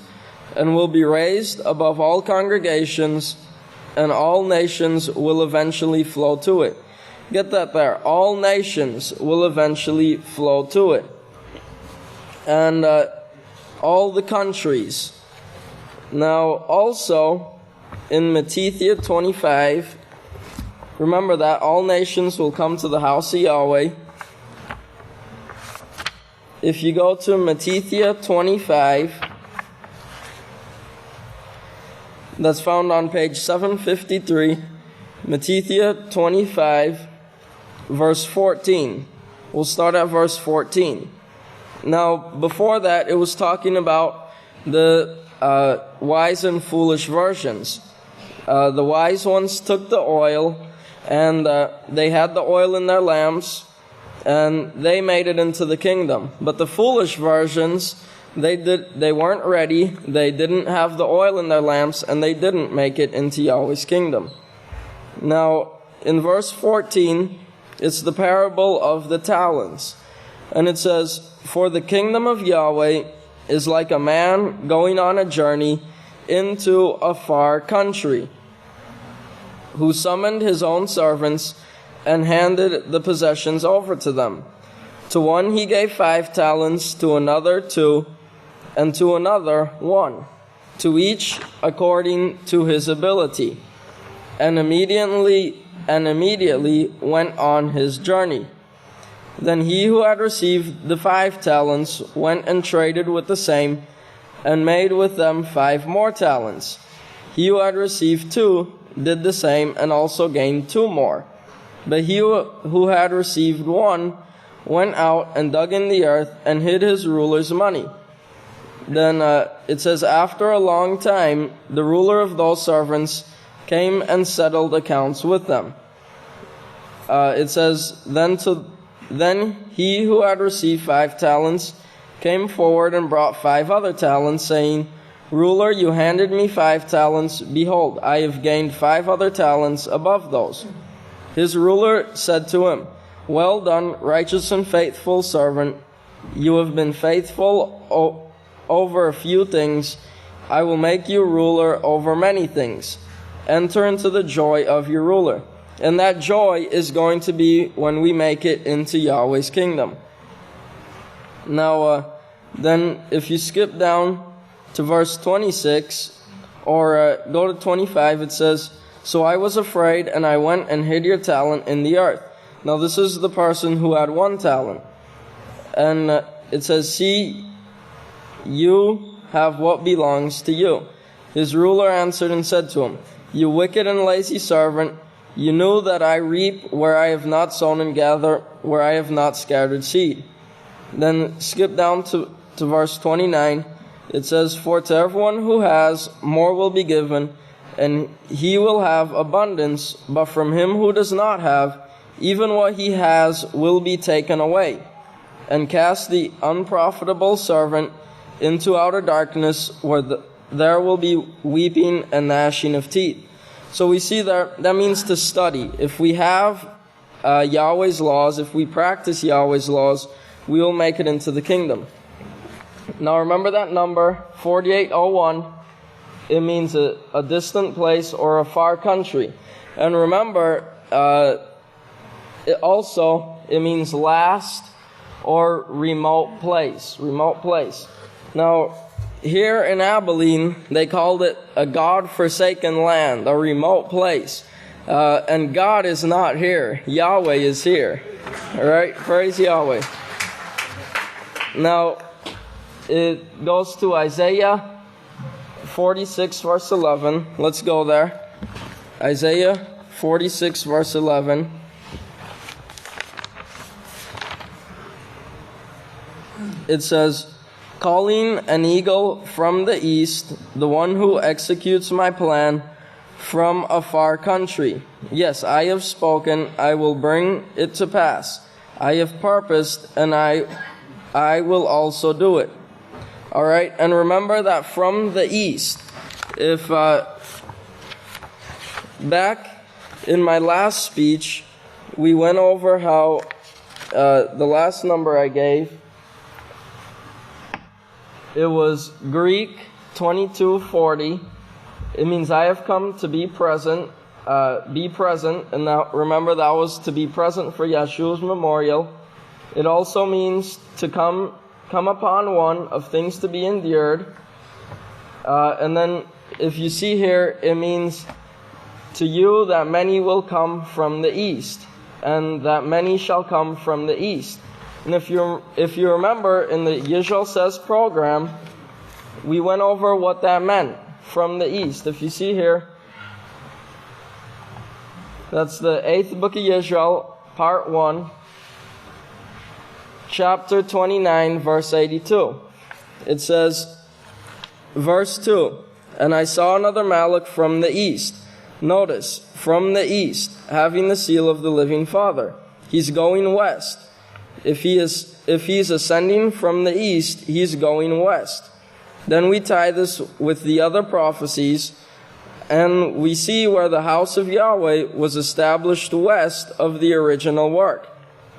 and will be raised above all congregations, and all nations will eventually flow to it." Get that there. All nations will eventually flow to it. And all the countries. Now, also, in Matthew 25, remember that all nations will come to the house of Yahweh. If you go to Matthew 25, that's found on page 753, Matthew 25, verse 14. We'll start at verse 14. Now, before that, it was talking about the wise and foolish versions. The wise ones took the oil, and they had the oil in their lamps, and they made it into the kingdom. But the foolish versions, they weren't ready, they didn't have the oil in their lamps, and they didn't make it into Yahweh's kingdom. Now, in verse 14, it's the parable of the talents. And it says, "For the kingdom of Yahweh is like a man going on a journey into a far country, who summoned his own servants and handed the possessions over to them. To one he gave 5 talents, to another 2, and to another 1, to each according to his ability. And immediately went on his journey. Then he who had received the 5 talents went and traded with the same, and made with them 5 more talents. He who had received 2 did the same, and also gained 2 more. But he who had received 1 went out and dug in the earth and hid his ruler's money. Then it says, after a long time, the ruler of those servants came and settled accounts with them. It says, Then he who had received 5 talents came forward and brought 5 other talents, saying, Ruler, you handed me 5 talents. Behold, I have gained 5 other talents above those. His ruler said to him, Well done, righteous and faithful servant. You have been faithful over a few things. I will make you ruler over many things. Enter into the joy of your ruler. And that joy is going to be when we make it into Yahweh's kingdom. Now, then if you skip down to verse 26, or go to 25, it says, So I was afraid, and I went and hid your talent in the earth. Now this is the person who had 1 talent. And it says, See, you have what belongs to you. His ruler answered and said to him, You wicked and lazy servant, You knew that I reap where I have not sown and gather where I have not scattered seed. Then skip down to verse 29. It says, For to everyone who has, more will be given, and he will have abundance. But from him who does not have, even what he has will be taken away. And cast the unprofitable servant into outer darkness, where there will be weeping and gnashing of teeth. So we see that means to study. If we have Yahweh's laws, if we practice Yahweh's laws, we will make it into the kingdom. Now remember that number, 4801. It means a distant place or a far country. And remember, it means last or remote place. Remote place. Now, here in Abelin, they called it a God-forsaken land, a remote place. And God is not here. Yahweh is here. All right? Praise Yahweh. Now, it goes to Isaiah 46, verse 11. Let's go there. Isaiah 46, verse 11. It says, Calling an eagle from the east, the one who executes my plan from a far country. Yes, I have spoken, I will bring it to pass. I have purposed, and I will also do it. All right, and remember that from the east. If back in my last speech, we went over how the last number I gave, it was Greek 2240. It means I have come to be present. And now remember that was to be present for Yeshua's memorial. It also means to come upon one of things to be endured. And then if you see here, it means to you that many will come from the east, and that many shall come from the east. And if you remember in the Yisrael Says program, we went over what that meant, from the east. If you see here, that's the 8th book of Yisrael, part 1, chapter 29, verse 82. It says, verse 2, And I saw another Malach from the east. Notice, from the east, having the seal of the living Father. He's going west. If he's ascending from the east, he's going west. Then we tie this with the other prophecies, and we see where the house of Yahweh was established west of the original work,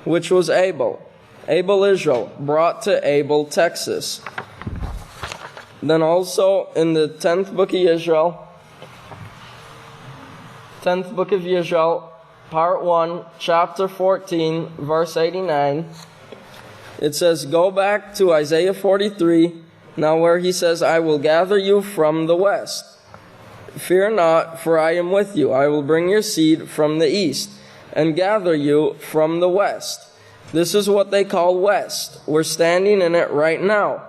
which was Abel. Abel Israel, brought to Abel, Texas. Then also in the 10th book of Yisrael, 10th book of Yisrael, part 1, chapter 14, verse 89, it says, Go back to Isaiah 43, now where he says, I will gather you from the west. Fear not, for I am with you. I will bring your seed from the east, and gather you from the west. This is what they call west. We're standing in it right now.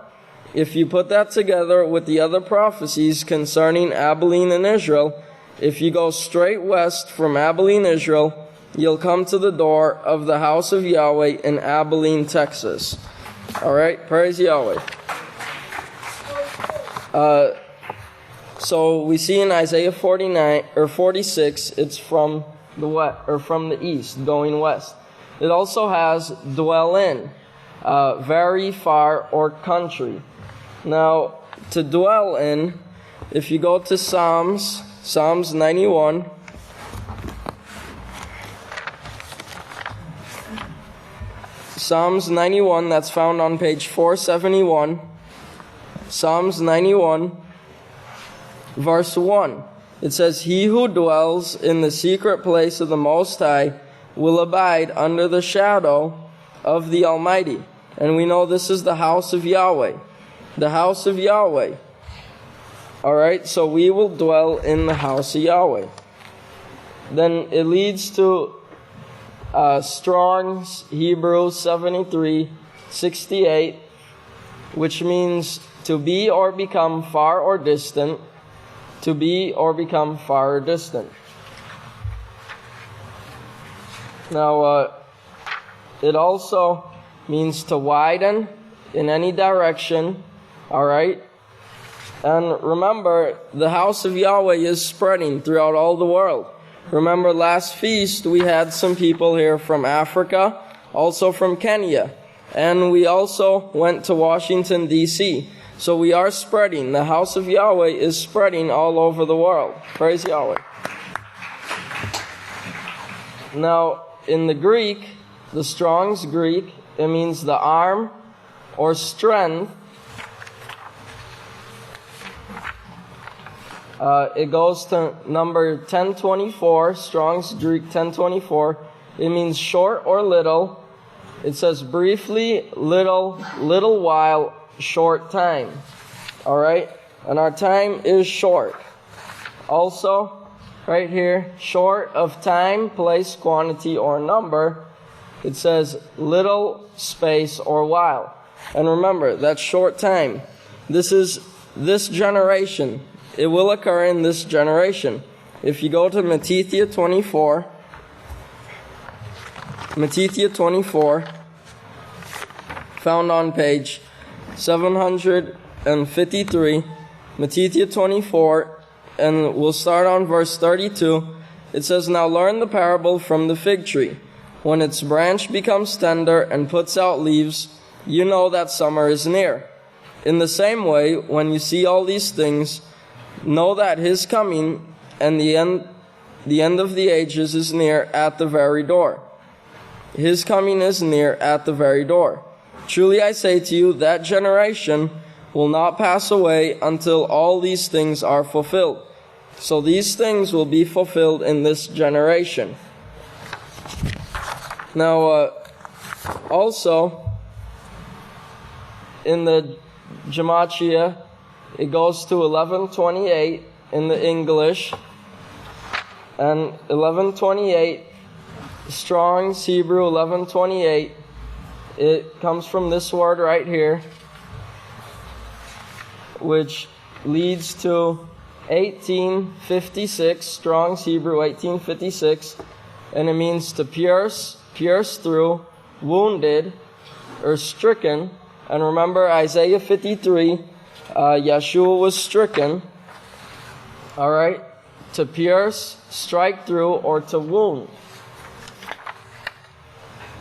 If you put that together with the other prophecies concerning Abelin and Israel, if you go straight west from Abelin, Israel, you'll come to the door of the house of Yahweh in Abelin, Texas. All right, praise Yahweh. So we see in Isaiah 49 or 46, it's from the west or from the east, going west. It also has dwell in, very far or country. Now, to dwell in, if you go to Psalms 91. Psalms 91, that's found on page 471. Psalms 91, verse 1. It says, He who dwells in the secret place of the Most High will abide under the shadow of the Almighty. And we know this is the house of Yahweh. The house of Yahweh. Alright, so we will dwell in the house of Yahweh. Then it leads to Strong's Hebrew 73:68, which means to be or become far or distant. To be or become far or distant. Now, it also means to widen in any direction, all right? And remember, the house of Yahweh is spreading throughout all the world. Remember, last feast, we had some people here from Africa, also from Kenya. And we also went to Washington, D.C. So we are spreading. The house of Yahweh is spreading all over the world. Praise Yahweh. Now, in the Greek, the Strong's Greek, it means the arm or strength. It goes to number 1024, Strong's Greek 1024. It means short or little. It says briefly, little while, short time. Alright? And our time is short. Also, right here, short of time, place, quantity, or number. It says little, space, or while. And remember, that's short time. This is this generation. It will occur in this generation. If you go to Matthew 24, found on page 753, Matthew 24, and we'll start on verse 32. It says, "Now learn the parable from the fig tree. When its branch becomes tender and puts out leaves, you know that summer is near. In the same way, when you see all these things, know that his coming and the end of the ages is near at the very door. His coming is near at the very door. Truly I say to you, that generation will not pass away until all these things are fulfilled." So these things will be fulfilled in this generation. Now, also, in the Gematria, it goes to 1128 in the English, and 1128, Strong's Hebrew 1128, it comes from this word right here, which leads to 1856, Strong's Hebrew 1856, and it means to pierce through, wounded, or stricken. And remember Isaiah 53, Yeshua was stricken. Alright? To pierce, strike through, or to wound.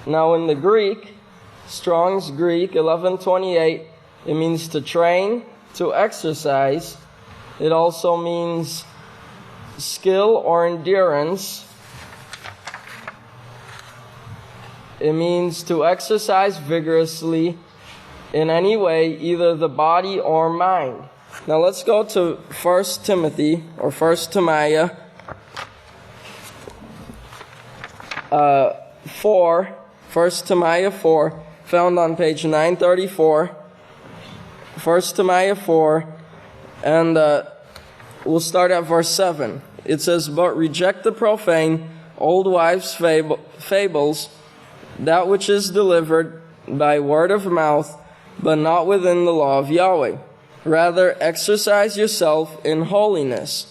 Now in the Greek, Strong's Greek 1128, it means to train, to exercise. It also means skill or endurance. It means to exercise vigorously in any way, either the body or mind. Now let's go to 1 Timothy, or 1 Timaiah 4, 1 Timaiah 4, found on page 934. 1 Timaiah 4, and we'll start at verse 7. It says, "But reject the profane, old wives' fables, that which is delivered by word of mouth, but not within the law of Yahweh. Rather, exercise yourself in holiness.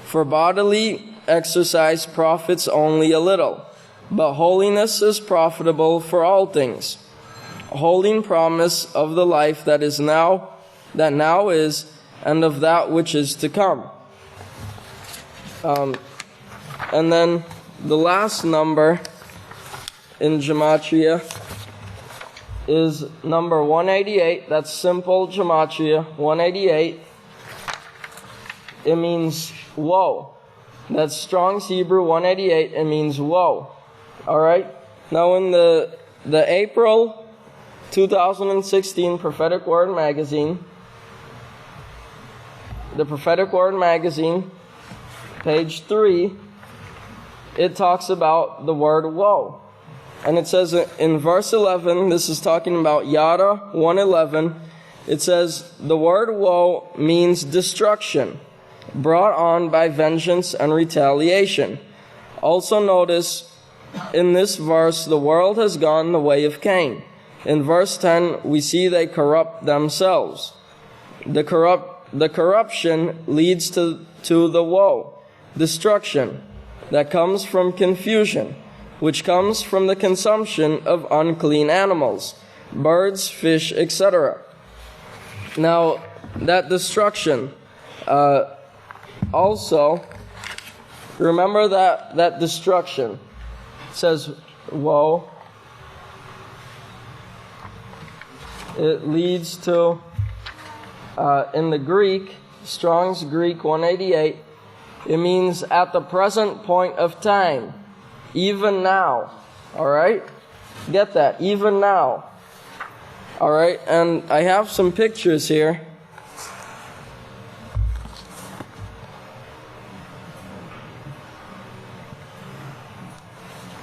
For bodily exercise profits only a little, but holiness is profitable for all things. Holding promise of the life that now is, and of that which is to come." And then the last number in Gematria is number 188. That's simple Gematria, 188. It means woe. That's Strong's Hebrew 188. It means woe. Alright? Now in the April 2016 Prophetic Word Magazine, the Prophetic Word Magazine, page 3, it talks about the word woe. And it says in verse 11, this is talking about Yada 1:11, it says, "The word woe means destruction, brought on by vengeance and retaliation." Also notice, in this verse, the world has gone the way of Cain. In verse 10, we see they corrupt themselves. The corruption leads to the woe, destruction, that comes from confusion. which comes from the consumption of unclean animals, birds, fish, etc. Now, that destruction, also, remember that destruction says, woe. It leads to, in the Greek, Strong's Greek 188, it means at the present point of time, even now. Alright? Get that, even now. Alright, and I have some pictures here.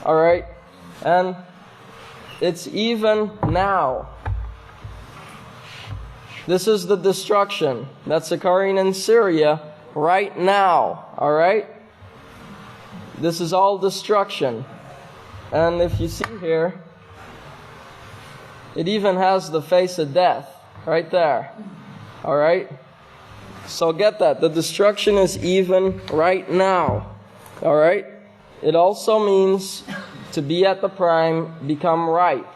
Alright, and it's even now. This is the destruction that's occurring in Syria right now. Alright? This is all destruction. And if you see here, it even has the face of death right there. Alright? So get that. The destruction is even right now. Alright? It also means to be at the prime, become ripe.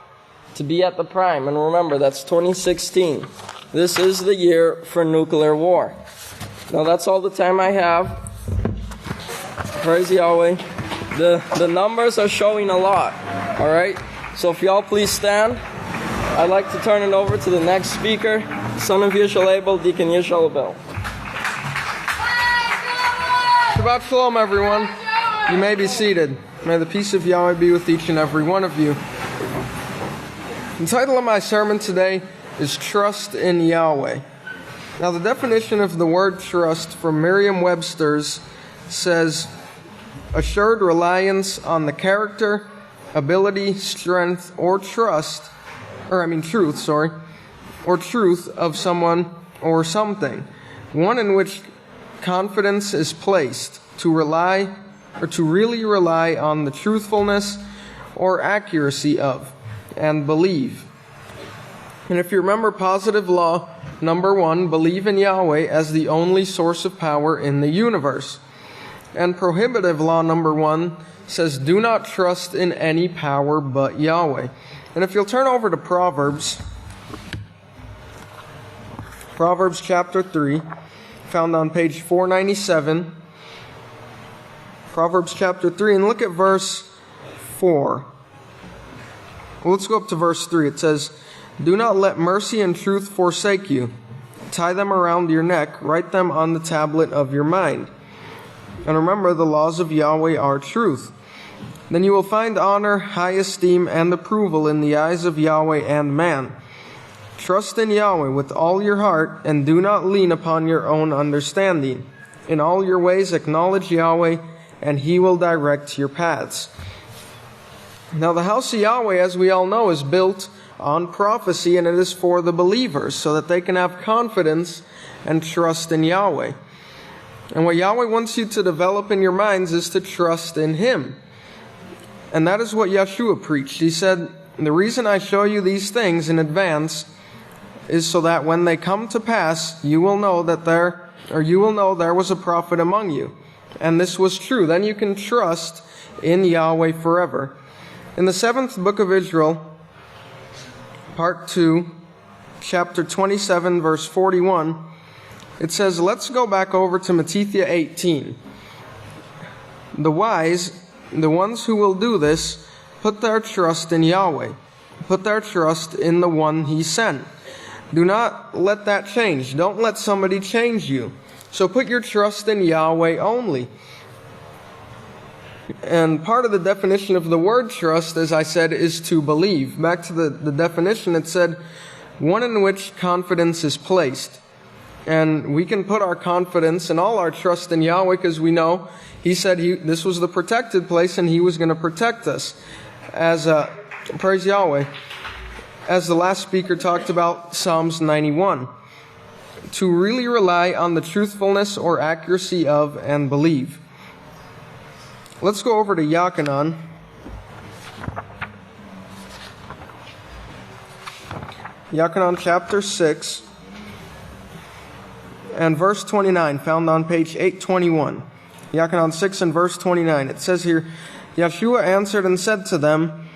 To be at the prime. And remember, that's 2016. This is the year for nuclear war. Now that's all the time I have. Praise Yahweh. The numbers are showing a lot. Alright? So if y'all please stand. I'd like to turn it over to the next speaker, son of Yisrayl Abel, Deacon Yisrayl Hawkins. Shabbat Shalom, everyone. You may be seated. May the peace of Yahweh be with each and every one of you. The title of my sermon today is Trust in Yahweh. Now, the definition of the word trust from Merriam-Webster's says, assured reliance on the character, ability, strength, or truth of someone or something. One in which confidence is placed to rely or to really rely on the truthfulness or accuracy of and believe. And if you remember positive law number 1, believe in Yahweh as the only source of power in the universe. And prohibitive law number 1 says, do not trust in any power but Yahweh. And if you'll turn over to Proverbs chapter 3, found on page 497. Proverbs chapter 3, and look at verse 4. Well, let's go up to verse 3. It says, do not let mercy and truth forsake you. Tie them around your neck, write them on the tablet of your mind. And remember, the laws of Yahweh are truth. Then you will find honor, high esteem, and approval in the eyes of Yahweh and man. Trust in Yahweh with all your heart, and do not lean upon your own understanding. In all your ways acknowledge Yahweh, and He will direct your paths. Now the house of Yahweh, as we all know, is built on prophecy, and it is for the believers, so that they can have confidence and trust in Yahweh. And what Yahweh wants you to develop in your minds is to trust in Him. And that is what Yeshua preached. He said, the reason I show you these things in advance is so that when they come to pass, you will know there was a prophet among you. And this was true. Then you can trust in Yahweh forever. In the 7th book of Yisrayl, part 2, chapter 27, verse 41, it says, let's go back over to Matthew 18. The wise, the ones who will do this, put their trust in Yahweh. Put their trust in the one He sent. Do not let that change. Don't let somebody change you. So put your trust in Yahweh only. And part of the definition of the word trust, as I said, is to believe. Back to the definition, it said, one in which confidence is placed. And we can put our confidence and all our trust in Yahweh because we know He said this was the protected place and He was going to protect us. Praise Yahweh. As the last speaker talked about Psalms 91. To really rely on the truthfulness or accuracy of and believe. Let's go over to Yachanan. Yachanan chapter 6 and verse 29, found on page 821. Yachanan 6 and verse 29. It says here, Yeshua answered and said to them,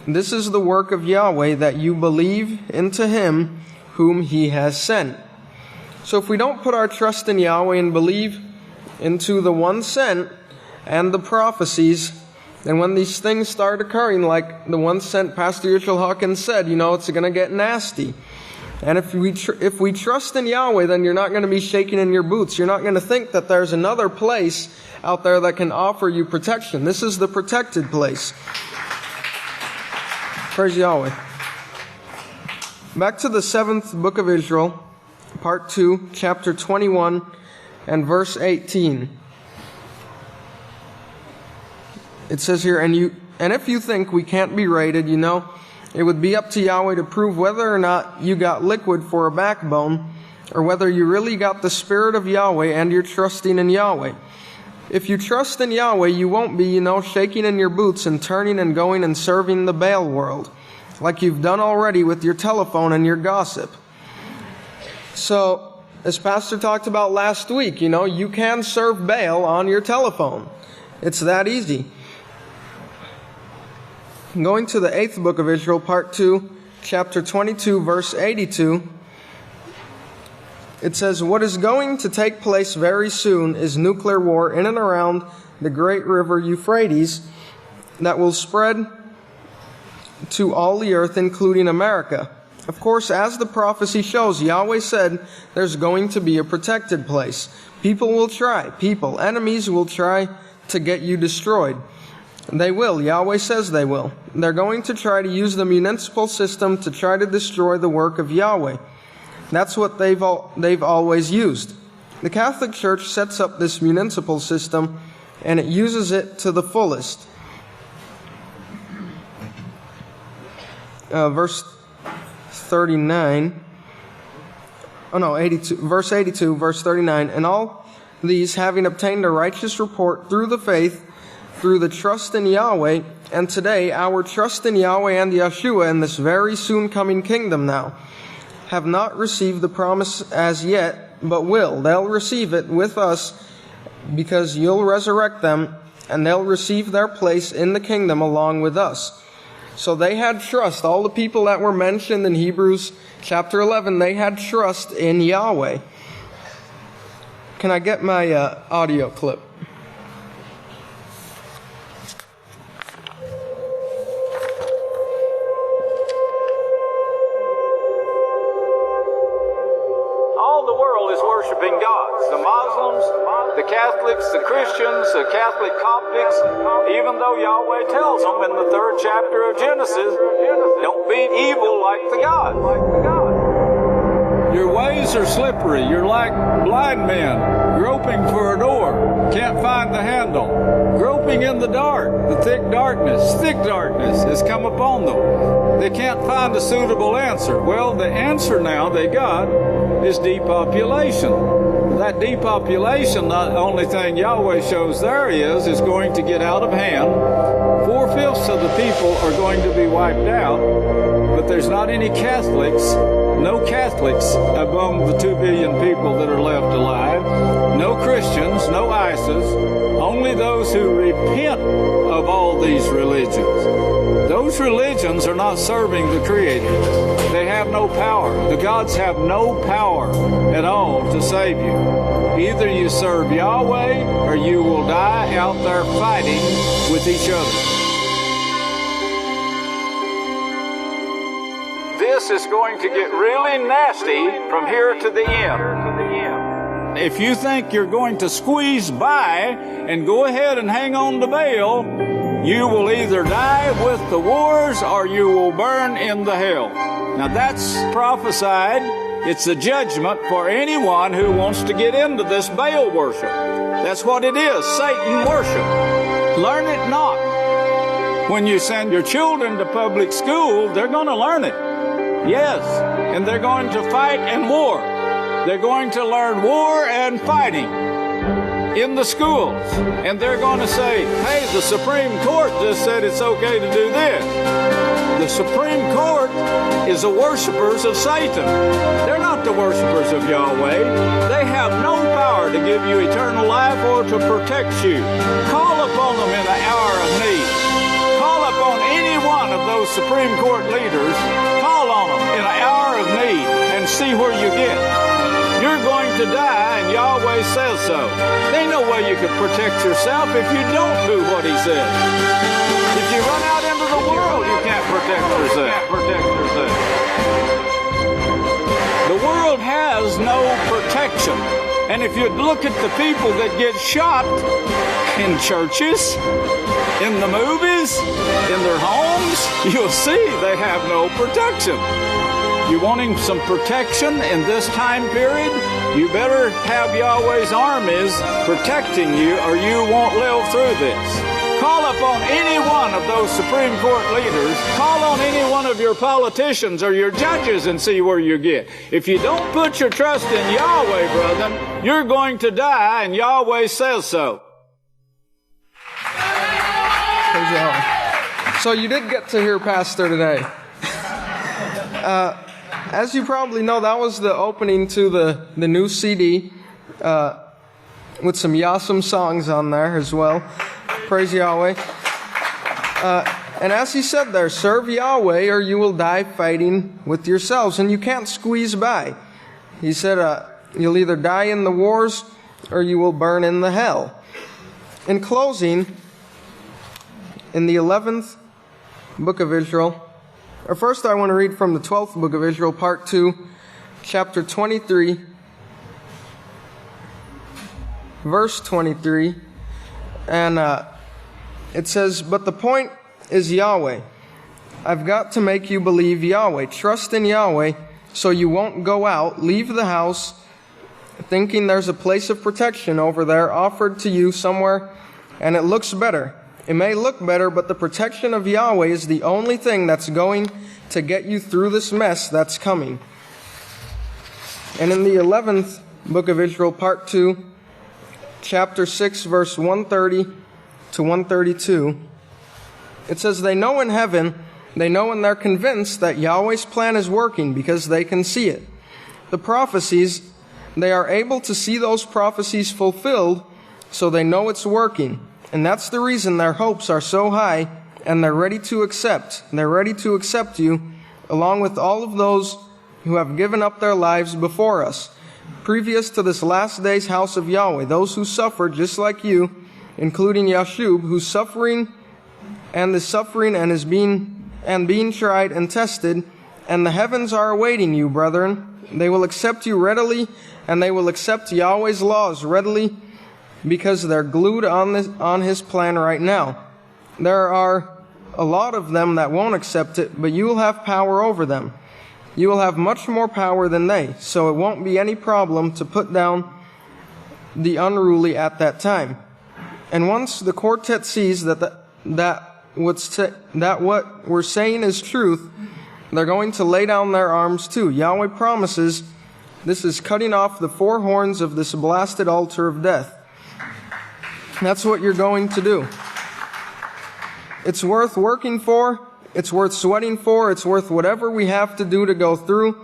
"This is the work of Yahweh, that you believe into him whom he has sent." So if we don't put our trust in Yahweh and believe into the one sent and the prophecies, and when these things start occurring, like the one sent Pastor Yisrayl Hawkins said, it's going to get nasty. And if we trust in Yahweh, then you're not going to be shaking in your boots. You're not going to think that there's another place out there that can offer you protection. This is the protected place. Praise Yahweh. Back to the 7th book of Israel, part 2, chapter 21, and verse 18. It says here, and if you think we can't be raided, it would be up to Yahweh to prove whether or not you got liquid for a backbone, or whether you really got the Spirit of Yahweh and you're trusting in Yahweh. If you trust in Yahweh, you won't be, shaking in your boots and turning and going and serving the Baal world, like you've done already with your telephone and your gossip. So, as Pastor talked about last week, you can serve Baal on your telephone. It's that easy. Going to the 8th book of Israel, part 2, chapter 22, verse 82, it says, "What is going to take place very soon is nuclear war in and around the great river Euphrates that will spread to all the earth, including America." Of course, as the prophecy shows, Yahweh said there's going to be a protected place. Enemies will try to get you destroyed. They will. Yahweh says they will. They're going to try to use the municipal system to try to destroy the work of Yahweh. That's what they've always used. The Catholic Church sets up this municipal system, and it uses it to the fullest. Verse 39. Verse 82, verse 39. "And all these, having obtained a righteous report through the faith, through the trust in Yahweh, and today our trust in Yahweh and Yeshua in this very soon coming kingdom now, have not received the promise as yet, but will. They'll receive it with us, because you'll resurrect them, and they'll receive their place in the kingdom along with us." So they had trust. All the people that were mentioned in Hebrews chapter 11, they had trust in Yahweh. Can I get my audio clip? Worshiping gods. The Muslims, the Catholics, the Christians, the Catholic Coptics, even though Yahweh tells them in the 3rd chapter of Genesis, don't be evil like the God. Your ways are slippery. You're like blind men groping for a door, can't find the handle. Groping in the dark, the thick darkness has come upon them. They can't find a suitable answer. Well, the answer now they got is depopulation. That depopulation, the only thing Yahweh shows there is going to get out of hand. 4/5 of the people are going to be wiped out, but there's not any Catholics, no Catholics among the 2 billion people that are left alive, no Christians, no ISIS, only those who repent of all these religions. Those religions are not serving the Creator. They have no power. The gods have no power at all to save you. Either you serve Yahweh or you will die out there fighting with each other. This is going to get really nasty from here to the end. If you think you're going to squeeze by and go ahead and hang on to Baal, you will either die with the wars or you will burn in the hell. Now that's prophesied. It's a judgment for anyone who wants to get into this Baal worship. That's what it is, Satan worship. Learn it not. When you send your children to public school, they're going to learn it. Yes, and they're going to fight and war. They're going to learn war and fighting in the schools. And they're going to say, hey, the Supreme Court just said it's okay to do this. The Supreme Court is the worshipers of Satan. They're not the worshipers of Yahweh. They have no power to give you eternal life or to protect you. Call upon them in the hour of need. Call upon any one of those Supreme Court leaders. Call on them in an hour of need and see where you get. You're going to die, and Yahweh says so. There ain't no way you can protect yourself if you don't do what He says. If you run out into the world, you can't protect yourself. The world has no protection. And if you look at the people that get shot in churches, in the movies, in their homes, you'll see they have no protection. You wanting some protection in this time period? You better have Yahweh's armies protecting you, or you won't live through this. Call upon any one of those Supreme Court leaders. Call on any one of your politicians or your judges and see where you get. If you don't put your trust in Yahweh, brethren, you're going to die, and Yahweh says so. Praise Yahweh. So you did get to hear Pastor today. As you probably know, that was the opening to the new CD with some Yasum songs on there as well. Praise Yahweh. And as he said there, serve Yahweh or you will die fighting with yourselves. And you can't squeeze by. He said you'll either die in the wars or you will burn in the hell. In closing, in the 11th Book of Yisrayl, or first I want to read from the 12th Book of Yisrayl, part 2, chapter 23, verse 23. And it says, "But the point is Yahweh. I've got to make you believe Yahweh. Trust in Yahweh so you won't go out, leave the house, thinking there's a place of protection over there offered to you somewhere, and it looks better. It may look better, but the protection of Yahweh is the only thing that's going to get you through this mess that's coming." And in the 11th Book of Yisrayl, part 2, chapter 6, verse 130 to 132, it says, "They know in heaven, they know and they're convinced that Yahweh's plan is working because they can see it. The prophecies, they are able to see those prophecies fulfilled, so they know it's working. And that's the reason their hopes are so high, and they're ready to accept. They're ready to accept you, along with all of those who have given up their lives before us, previous to this last day's house of Yahweh, those who suffered just like you, including Yashub, who's suffering and is being tried and tested, and the heavens are awaiting you, brethren. They will accept you readily, and they will accept Yahweh's laws readily, because they're glued on His plan right now. There are a lot of them that won't accept it, but you will have power over them. You will have much more power than they, so it won't be any problem to put down the unruly at that time. And once the quartet sees that what we're saying is truth, they're going to lay down their arms too. Yahweh promises this is cutting off the four horns of this blasted altar of death. That's what you're going to do. It's worth working for. It's worth sweating for. It's worth whatever we have to do to go through.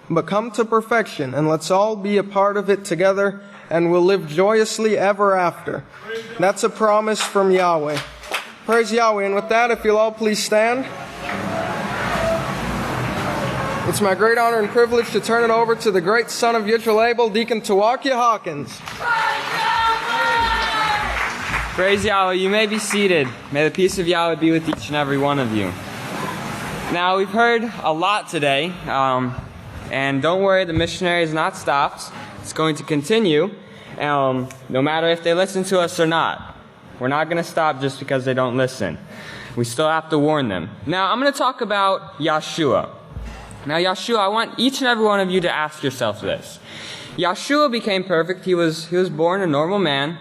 But come to perfection, and let's all be a part of it together, and we'll live joyously ever after. That's a promise from Yahweh. Praise Yahweh. And with that, if you'll all please stand. It's my great honor and privilege to turn it over to the great son of Yisrayl Abel, Deacon Yisrayl Hawkins. Praise Yahweh. You may be seated. May the peace of Yahweh be with each and every one of you. Now, we've heard a lot today, and don't worry, the missionary has not stopped. It's going to continue, no matter if they listen to us or not. We're not going to stop just because they don't listen. We still have to warn them. Now, I'm going to talk about Yeshua. Now, Yeshua, I want each and every one of you to ask yourself this. Yeshua became perfect. He was born a normal man.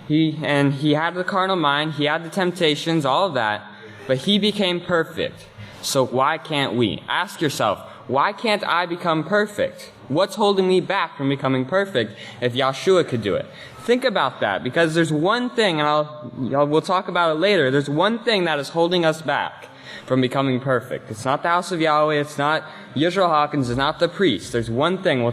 He had the carnal mind. He had the temptations, all of that. But he became perfect. So why can't we? Ask yourself, why can't I become perfect? What's holding me back from becoming perfect if Yeshua could do it? Think about that, because there's one thing, and we'll talk about it later, there's one thing that is holding us back from becoming perfect. It's not the house of Yahweh, it's not Yisrayl Hawkins, it's not the priest. There's one thing.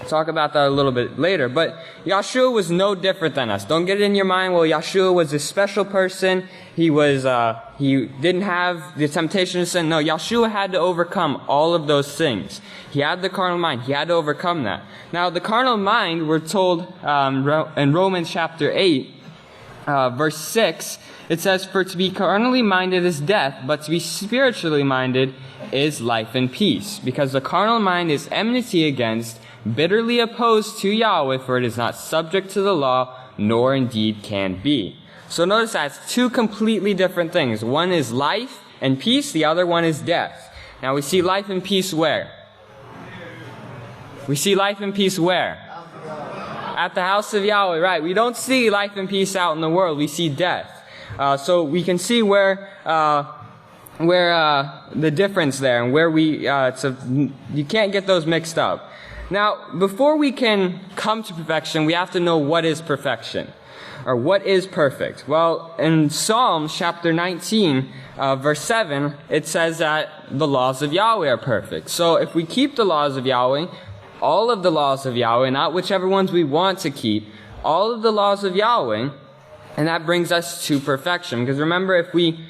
talk about that a little bit later. But Yahshua was no different than us. Don't get it in your mind, well, Yahshua was a special person. He didn't have the temptation to sin. No, Yahshua had to overcome all of those things. He had the carnal mind. He had to overcome that. Now, the carnal mind, we're told in Romans chapter 8, verse 6, it says, "For to be carnally minded is death, but to be spiritually minded is life and peace. Because the carnal mind is enmity against, bitterly opposed to Yahweh, for it is not subject to the law, nor indeed can be." So notice that's two completely different things. One is life and peace, the other one is death. Now we see life and peace where? We see life and peace where? At the house of Yahweh, right. We don't see life and peace out in the world. We see death. So we can see where the difference there, and where you can't get those mixed up. Now, before we can come to perfection, we have to know what is perfection, or what is perfect. Well, in Psalms chapter 19, verse 7, it says that the laws of Yahweh are perfect. So if we keep the laws of Yahweh, all of the laws of Yahweh, not whichever ones we want to keep, all of the laws of Yahweh, and that brings us to perfection. Because remember, if we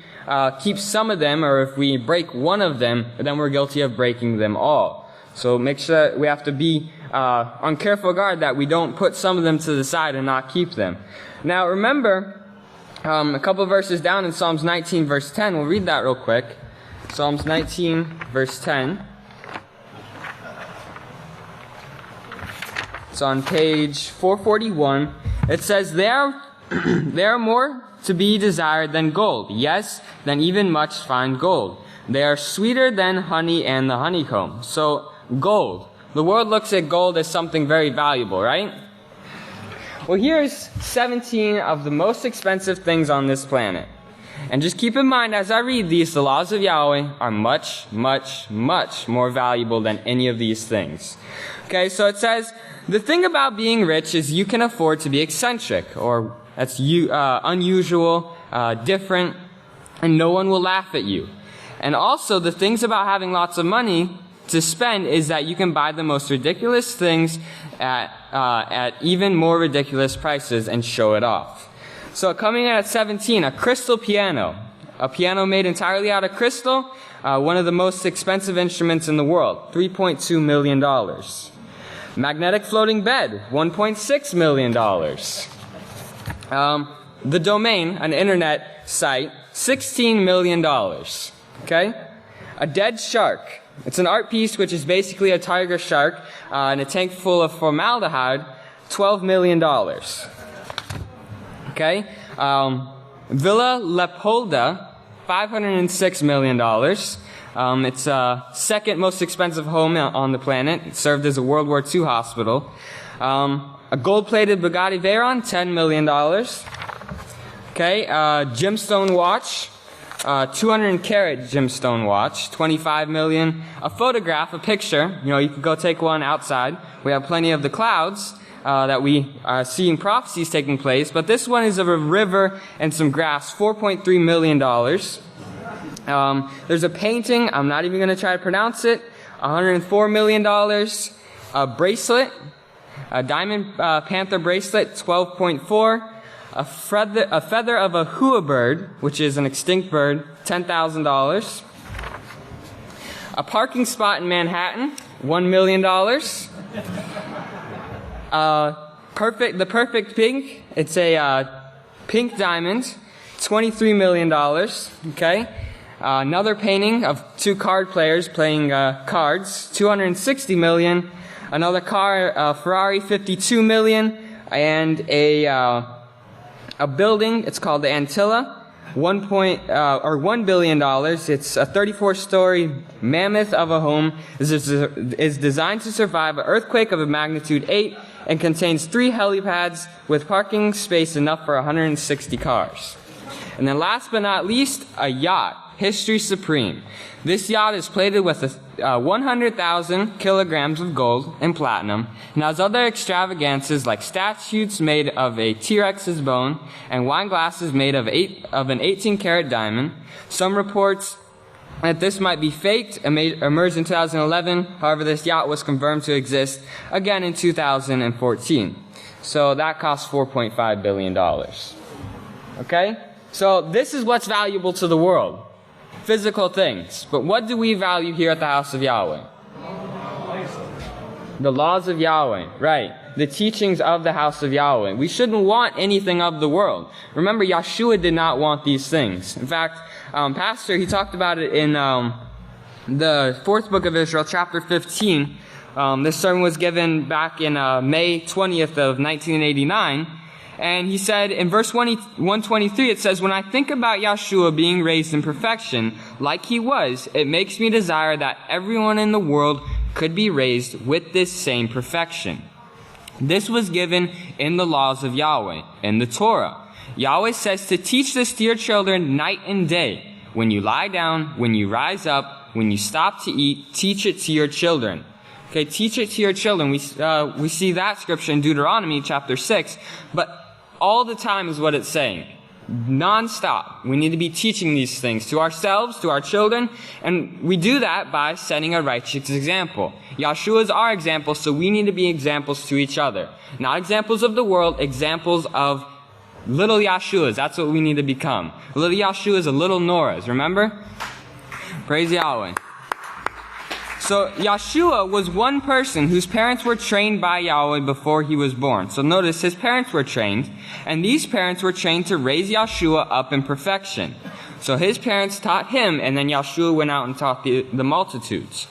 keep some of them, or if we break one of them, then we're guilty of breaking them all. So make sure that we have to be on careful guard that we don't put some of them to the side and not keep them. Now remember, a couple of verses down in Psalms 19 verse 10, we'll read that real quick. Psalms 19 verse 10. It's on page 441. It says, They are more to be desired than gold, yes, than even much fine gold. They are sweeter than honey and the honeycomb. So, gold. The world looks at gold as something very valuable, right? Well, here's 17 of the most expensive things on this planet. And just keep in mind, as I read these, the laws of Yahweh are much, much, much more valuable than any of these things. Okay, so it says, the thing about being rich is you can afford to be eccentric, or that's unusual, different, and no one will laugh at you. And also, the things about having lots of money to spend is that you can buy the most ridiculous things at even more ridiculous prices and show it off. So coming in at 17, a crystal piano. A piano made entirely out of crystal, one of the most expensive instruments in the world, $3.2 million. Magnetic floating bed, $1.6 million. The domain, an internet site, $16 million. Okay? A dead shark. It's an art piece which is basically a tiger shark in a tank full of formaldehyde, $12 million. Okay? Villa Leopolda, $506 million. It's second most expensive home on the planet. It served as a World War II hospital. A gold-plated Bugatti Veyron, $10 million. Okay, gemstone watch, 200-carat gemstone watch, $25 million. A photograph, a picture, you can go take one outside. We have plenty of the clouds that we see in prophecies taking place, but this one is of a river and some grass, $4.3 million. There's a painting, I'm not even going to try to pronounce it, $104 million. A bracelet, a diamond panther bracelet, $12.4. A feather of a hua bird, which is an extinct bird, $10,000. A parking spot in Manhattan, $1 million. The perfect pink, it's a pink diamond, $23 million. Okay. Another painting of two card players playing cards, $260 million. Another car, Ferrari, $52 million. And a building, it's called the Antilla, $1 billion. It's a 34-story mammoth of a home. Is designed to survive an earthquake of a magnitude 8 and contains 3 helipads with parking space enough for 160 cars. And then last but not least, a yacht. History Supreme. This yacht is plated with 100,000 kilograms of gold and platinum, and has other extravagances like statues made of a T-Rex's bone and wine glasses made of an 18-karat diamond. Some reports that this might be faked, emerged in 2011. However, this yacht was confirmed to exist again in 2014. So that cost $4.5 billion. Okay? So this is what's valuable to the world. Physical things. But what do we value here at the house of Yahweh? The laws of Yahweh. Right. The teachings of the house of Yahweh. We shouldn't want anything of the world. Remember, Yeshua did not want these things. In fact, Pastor, he talked about it in the fourth book of Israel, chapter 15. This sermon was given back in May 20th of 1989. And he said in verse 123, it says, "When I think about Yeshua being raised in perfection, like he was, it makes me desire that everyone in the world could be raised with this same perfection." This was given in the laws of Yahweh, in the Torah. Yahweh says to teach this to your children night and day. When you lie down, when you rise up, when you stop to eat, teach it to your children. Okay, teach it to your children. We see that scripture in Deuteronomy chapter 6, but all the time is what it's saying. Non-stop. We need to be teaching these things to ourselves, to our children, and we do that by setting a righteous example. Yeshua is our example, so we need to be examples to each other. Not examples of the world, examples of little Yeshuas. That's what we need to become. Little Yeshuas are little Noras, remember? Praise Yahweh. So Yeshua was one person whose parents were trained by Yahweh before he was born. So notice his parents were trained, and these parents were trained to raise Yeshua up in perfection. So his parents taught him, and then Yeshua went out and taught the multitudes.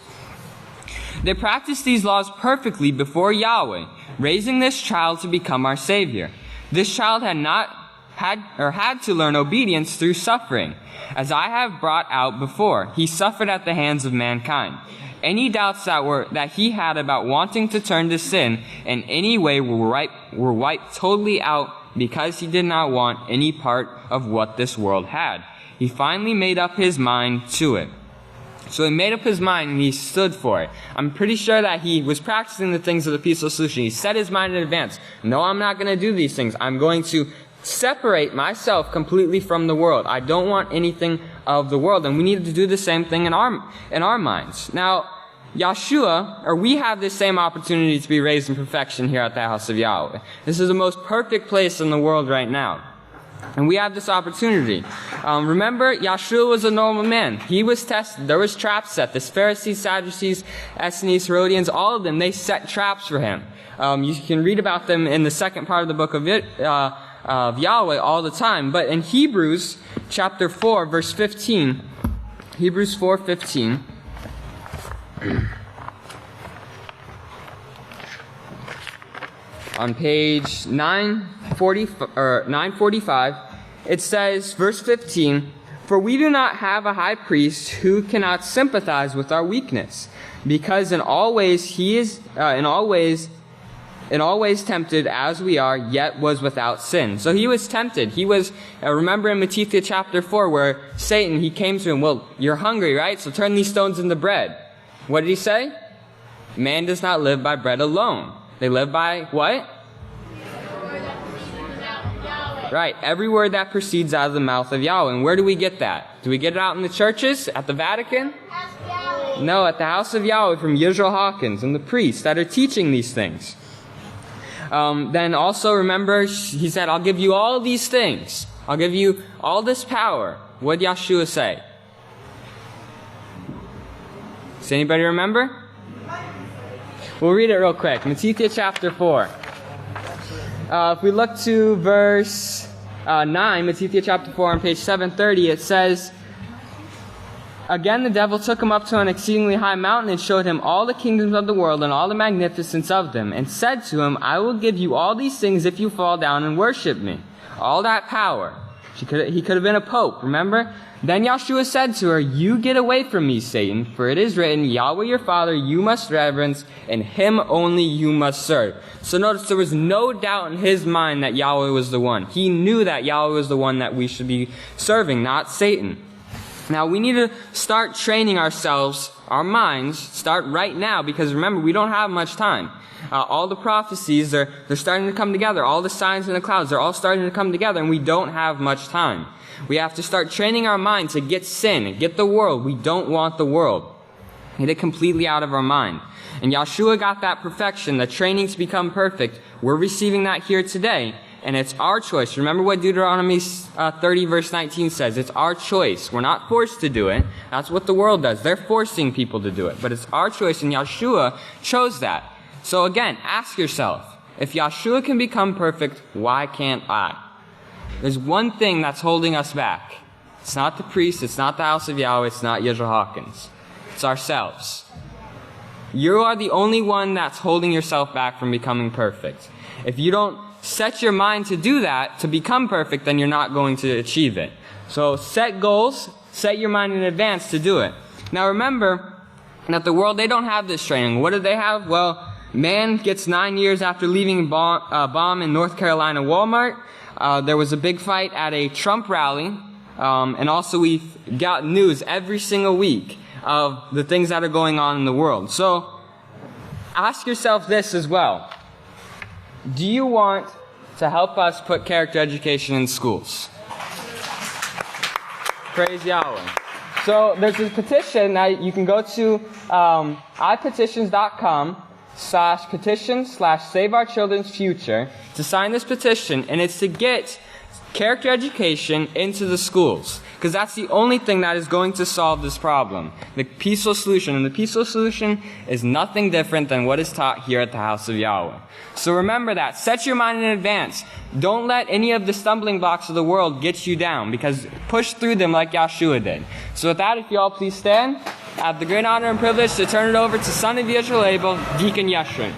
They practiced these laws perfectly before Yahweh, raising this child to become our Savior. This child had to learn obedience through suffering. As I have brought out before, he suffered at the hands of mankind. Any doubts that he had about wanting to turn to sin in any way were wiped totally out because he did not want any part of what this world had. He finally made up his mind to it. So he made up his mind and he stood for it. I'm pretty sure that he was practicing the things of the peaceful solution. He set his mind in advance. No, I'm not going to do these things. I'm going to separate myself completely from the world. I don't want anything of the world. And we need to do the same thing in our minds. Now, we have this same opportunity to be raised in perfection here at the house of Yahweh. This is the most perfect place in the world right now. And we have this opportunity. Remember, Yeshua was a normal man. He was tested. There was traps set. The Pharisees, Sadducees, Essenes, Herodians, all of them, they set traps for him. You can read about them in the second part of the book of Yahweh all the time. But in Hebrews chapter 4, verse 15, Hebrews 4:15, on page 945, it says, verse 15, "For we do not have a high priest who cannot sympathize with our weakness, because in all ways he is in all ways tempted as we are, yet was without sin." So he was tempted. He was, remember in Matthew chapter 4, where Satan, he came to him, "Well, you're hungry, right? So turn these stones into bread." What did he say? Man does not live by bread alone. They live by what? Right, every word that proceeds out of the mouth of Yahweh. And where do we get that? Do we get it out in the churches? At the Vatican? No, at the house of Yahweh from Yisrayl Hawkins and the priests that are teaching these things. Then also remember, he said, "I'll give you all these things. I'll give you all this power." What did Yeshua say? Does anybody remember? We'll read it real quick. Matthew chapter 4. If we look to verse 9, Matthew chapter 4 on page 730, it says, "Again the devil took him up to an exceedingly high mountain and showed him all the kingdoms of the world and all the magnificence of them, and said to him, I will give you all these things if you fall down and worship me." All that power. He could have been a pope, remember? Then Yeshua said to her, "You get away from me, Satan, for it is written, Yahweh your Father you must reverence, and him only you must serve." So notice there was no doubt in his mind that Yahweh was the one. He knew that Yahweh was the one that we should be serving, not Satan. Now, we need to start training ourselves, our minds, start right now, because remember, we don't have much time. All the prophecies, they're starting to come together. All the signs in the clouds, they're all starting to come together, and we don't have much time. We have to start training our mind to get sin, get the world. We don't want the world. Get it completely out of our mind. And Yahshua got that perfection, the training to become perfect. We're receiving that here today, and it's our choice. Remember what Deuteronomy 30 verse 19 says. It's our choice. We're not forced to do it. That's what the world does. They're forcing people to do it. But it's our choice, and Yahshua chose that. So again, ask yourself, if Yahshua can become perfect, why can't I? There's one thing that's holding us back. It's not the priest, it's not the house of Yahweh, it's not Yisrayl Hawkins. It's ourselves. You are the only one that's holding yourself back from becoming perfect. If you don't set your mind to do that, to become perfect, then you're not going to achieve it. So set goals, set your mind in advance to do it. Now remember that the world, they don't have this training. What do they have? Well, man gets 9 years after leaving a bomb in North Carolina Walmart. There was a big fight at a Trump rally. And also we've got news every single week of the things that are going on in the world. So ask yourself this as well. Do you want to help us put character education in schools? Praise Yahweh. So there's a petition. Now you can go to ipetitions.com/petition/save our children's future to sign this petition, and it's to get character education into the schools, because that's the only thing that is going to solve this problem, the peaceful solution. And the peaceful solution is nothing different than what is taught here at the house of Yahweh. So remember that. Set your mind in advance. Don't let any of the stumbling blocks of the world get you down, because push through them like Yahshua did. So with that, if you all please stand, I have the great honor and privilege to turn it over to son of Yisrael, Abel, Deacon Yisrayl.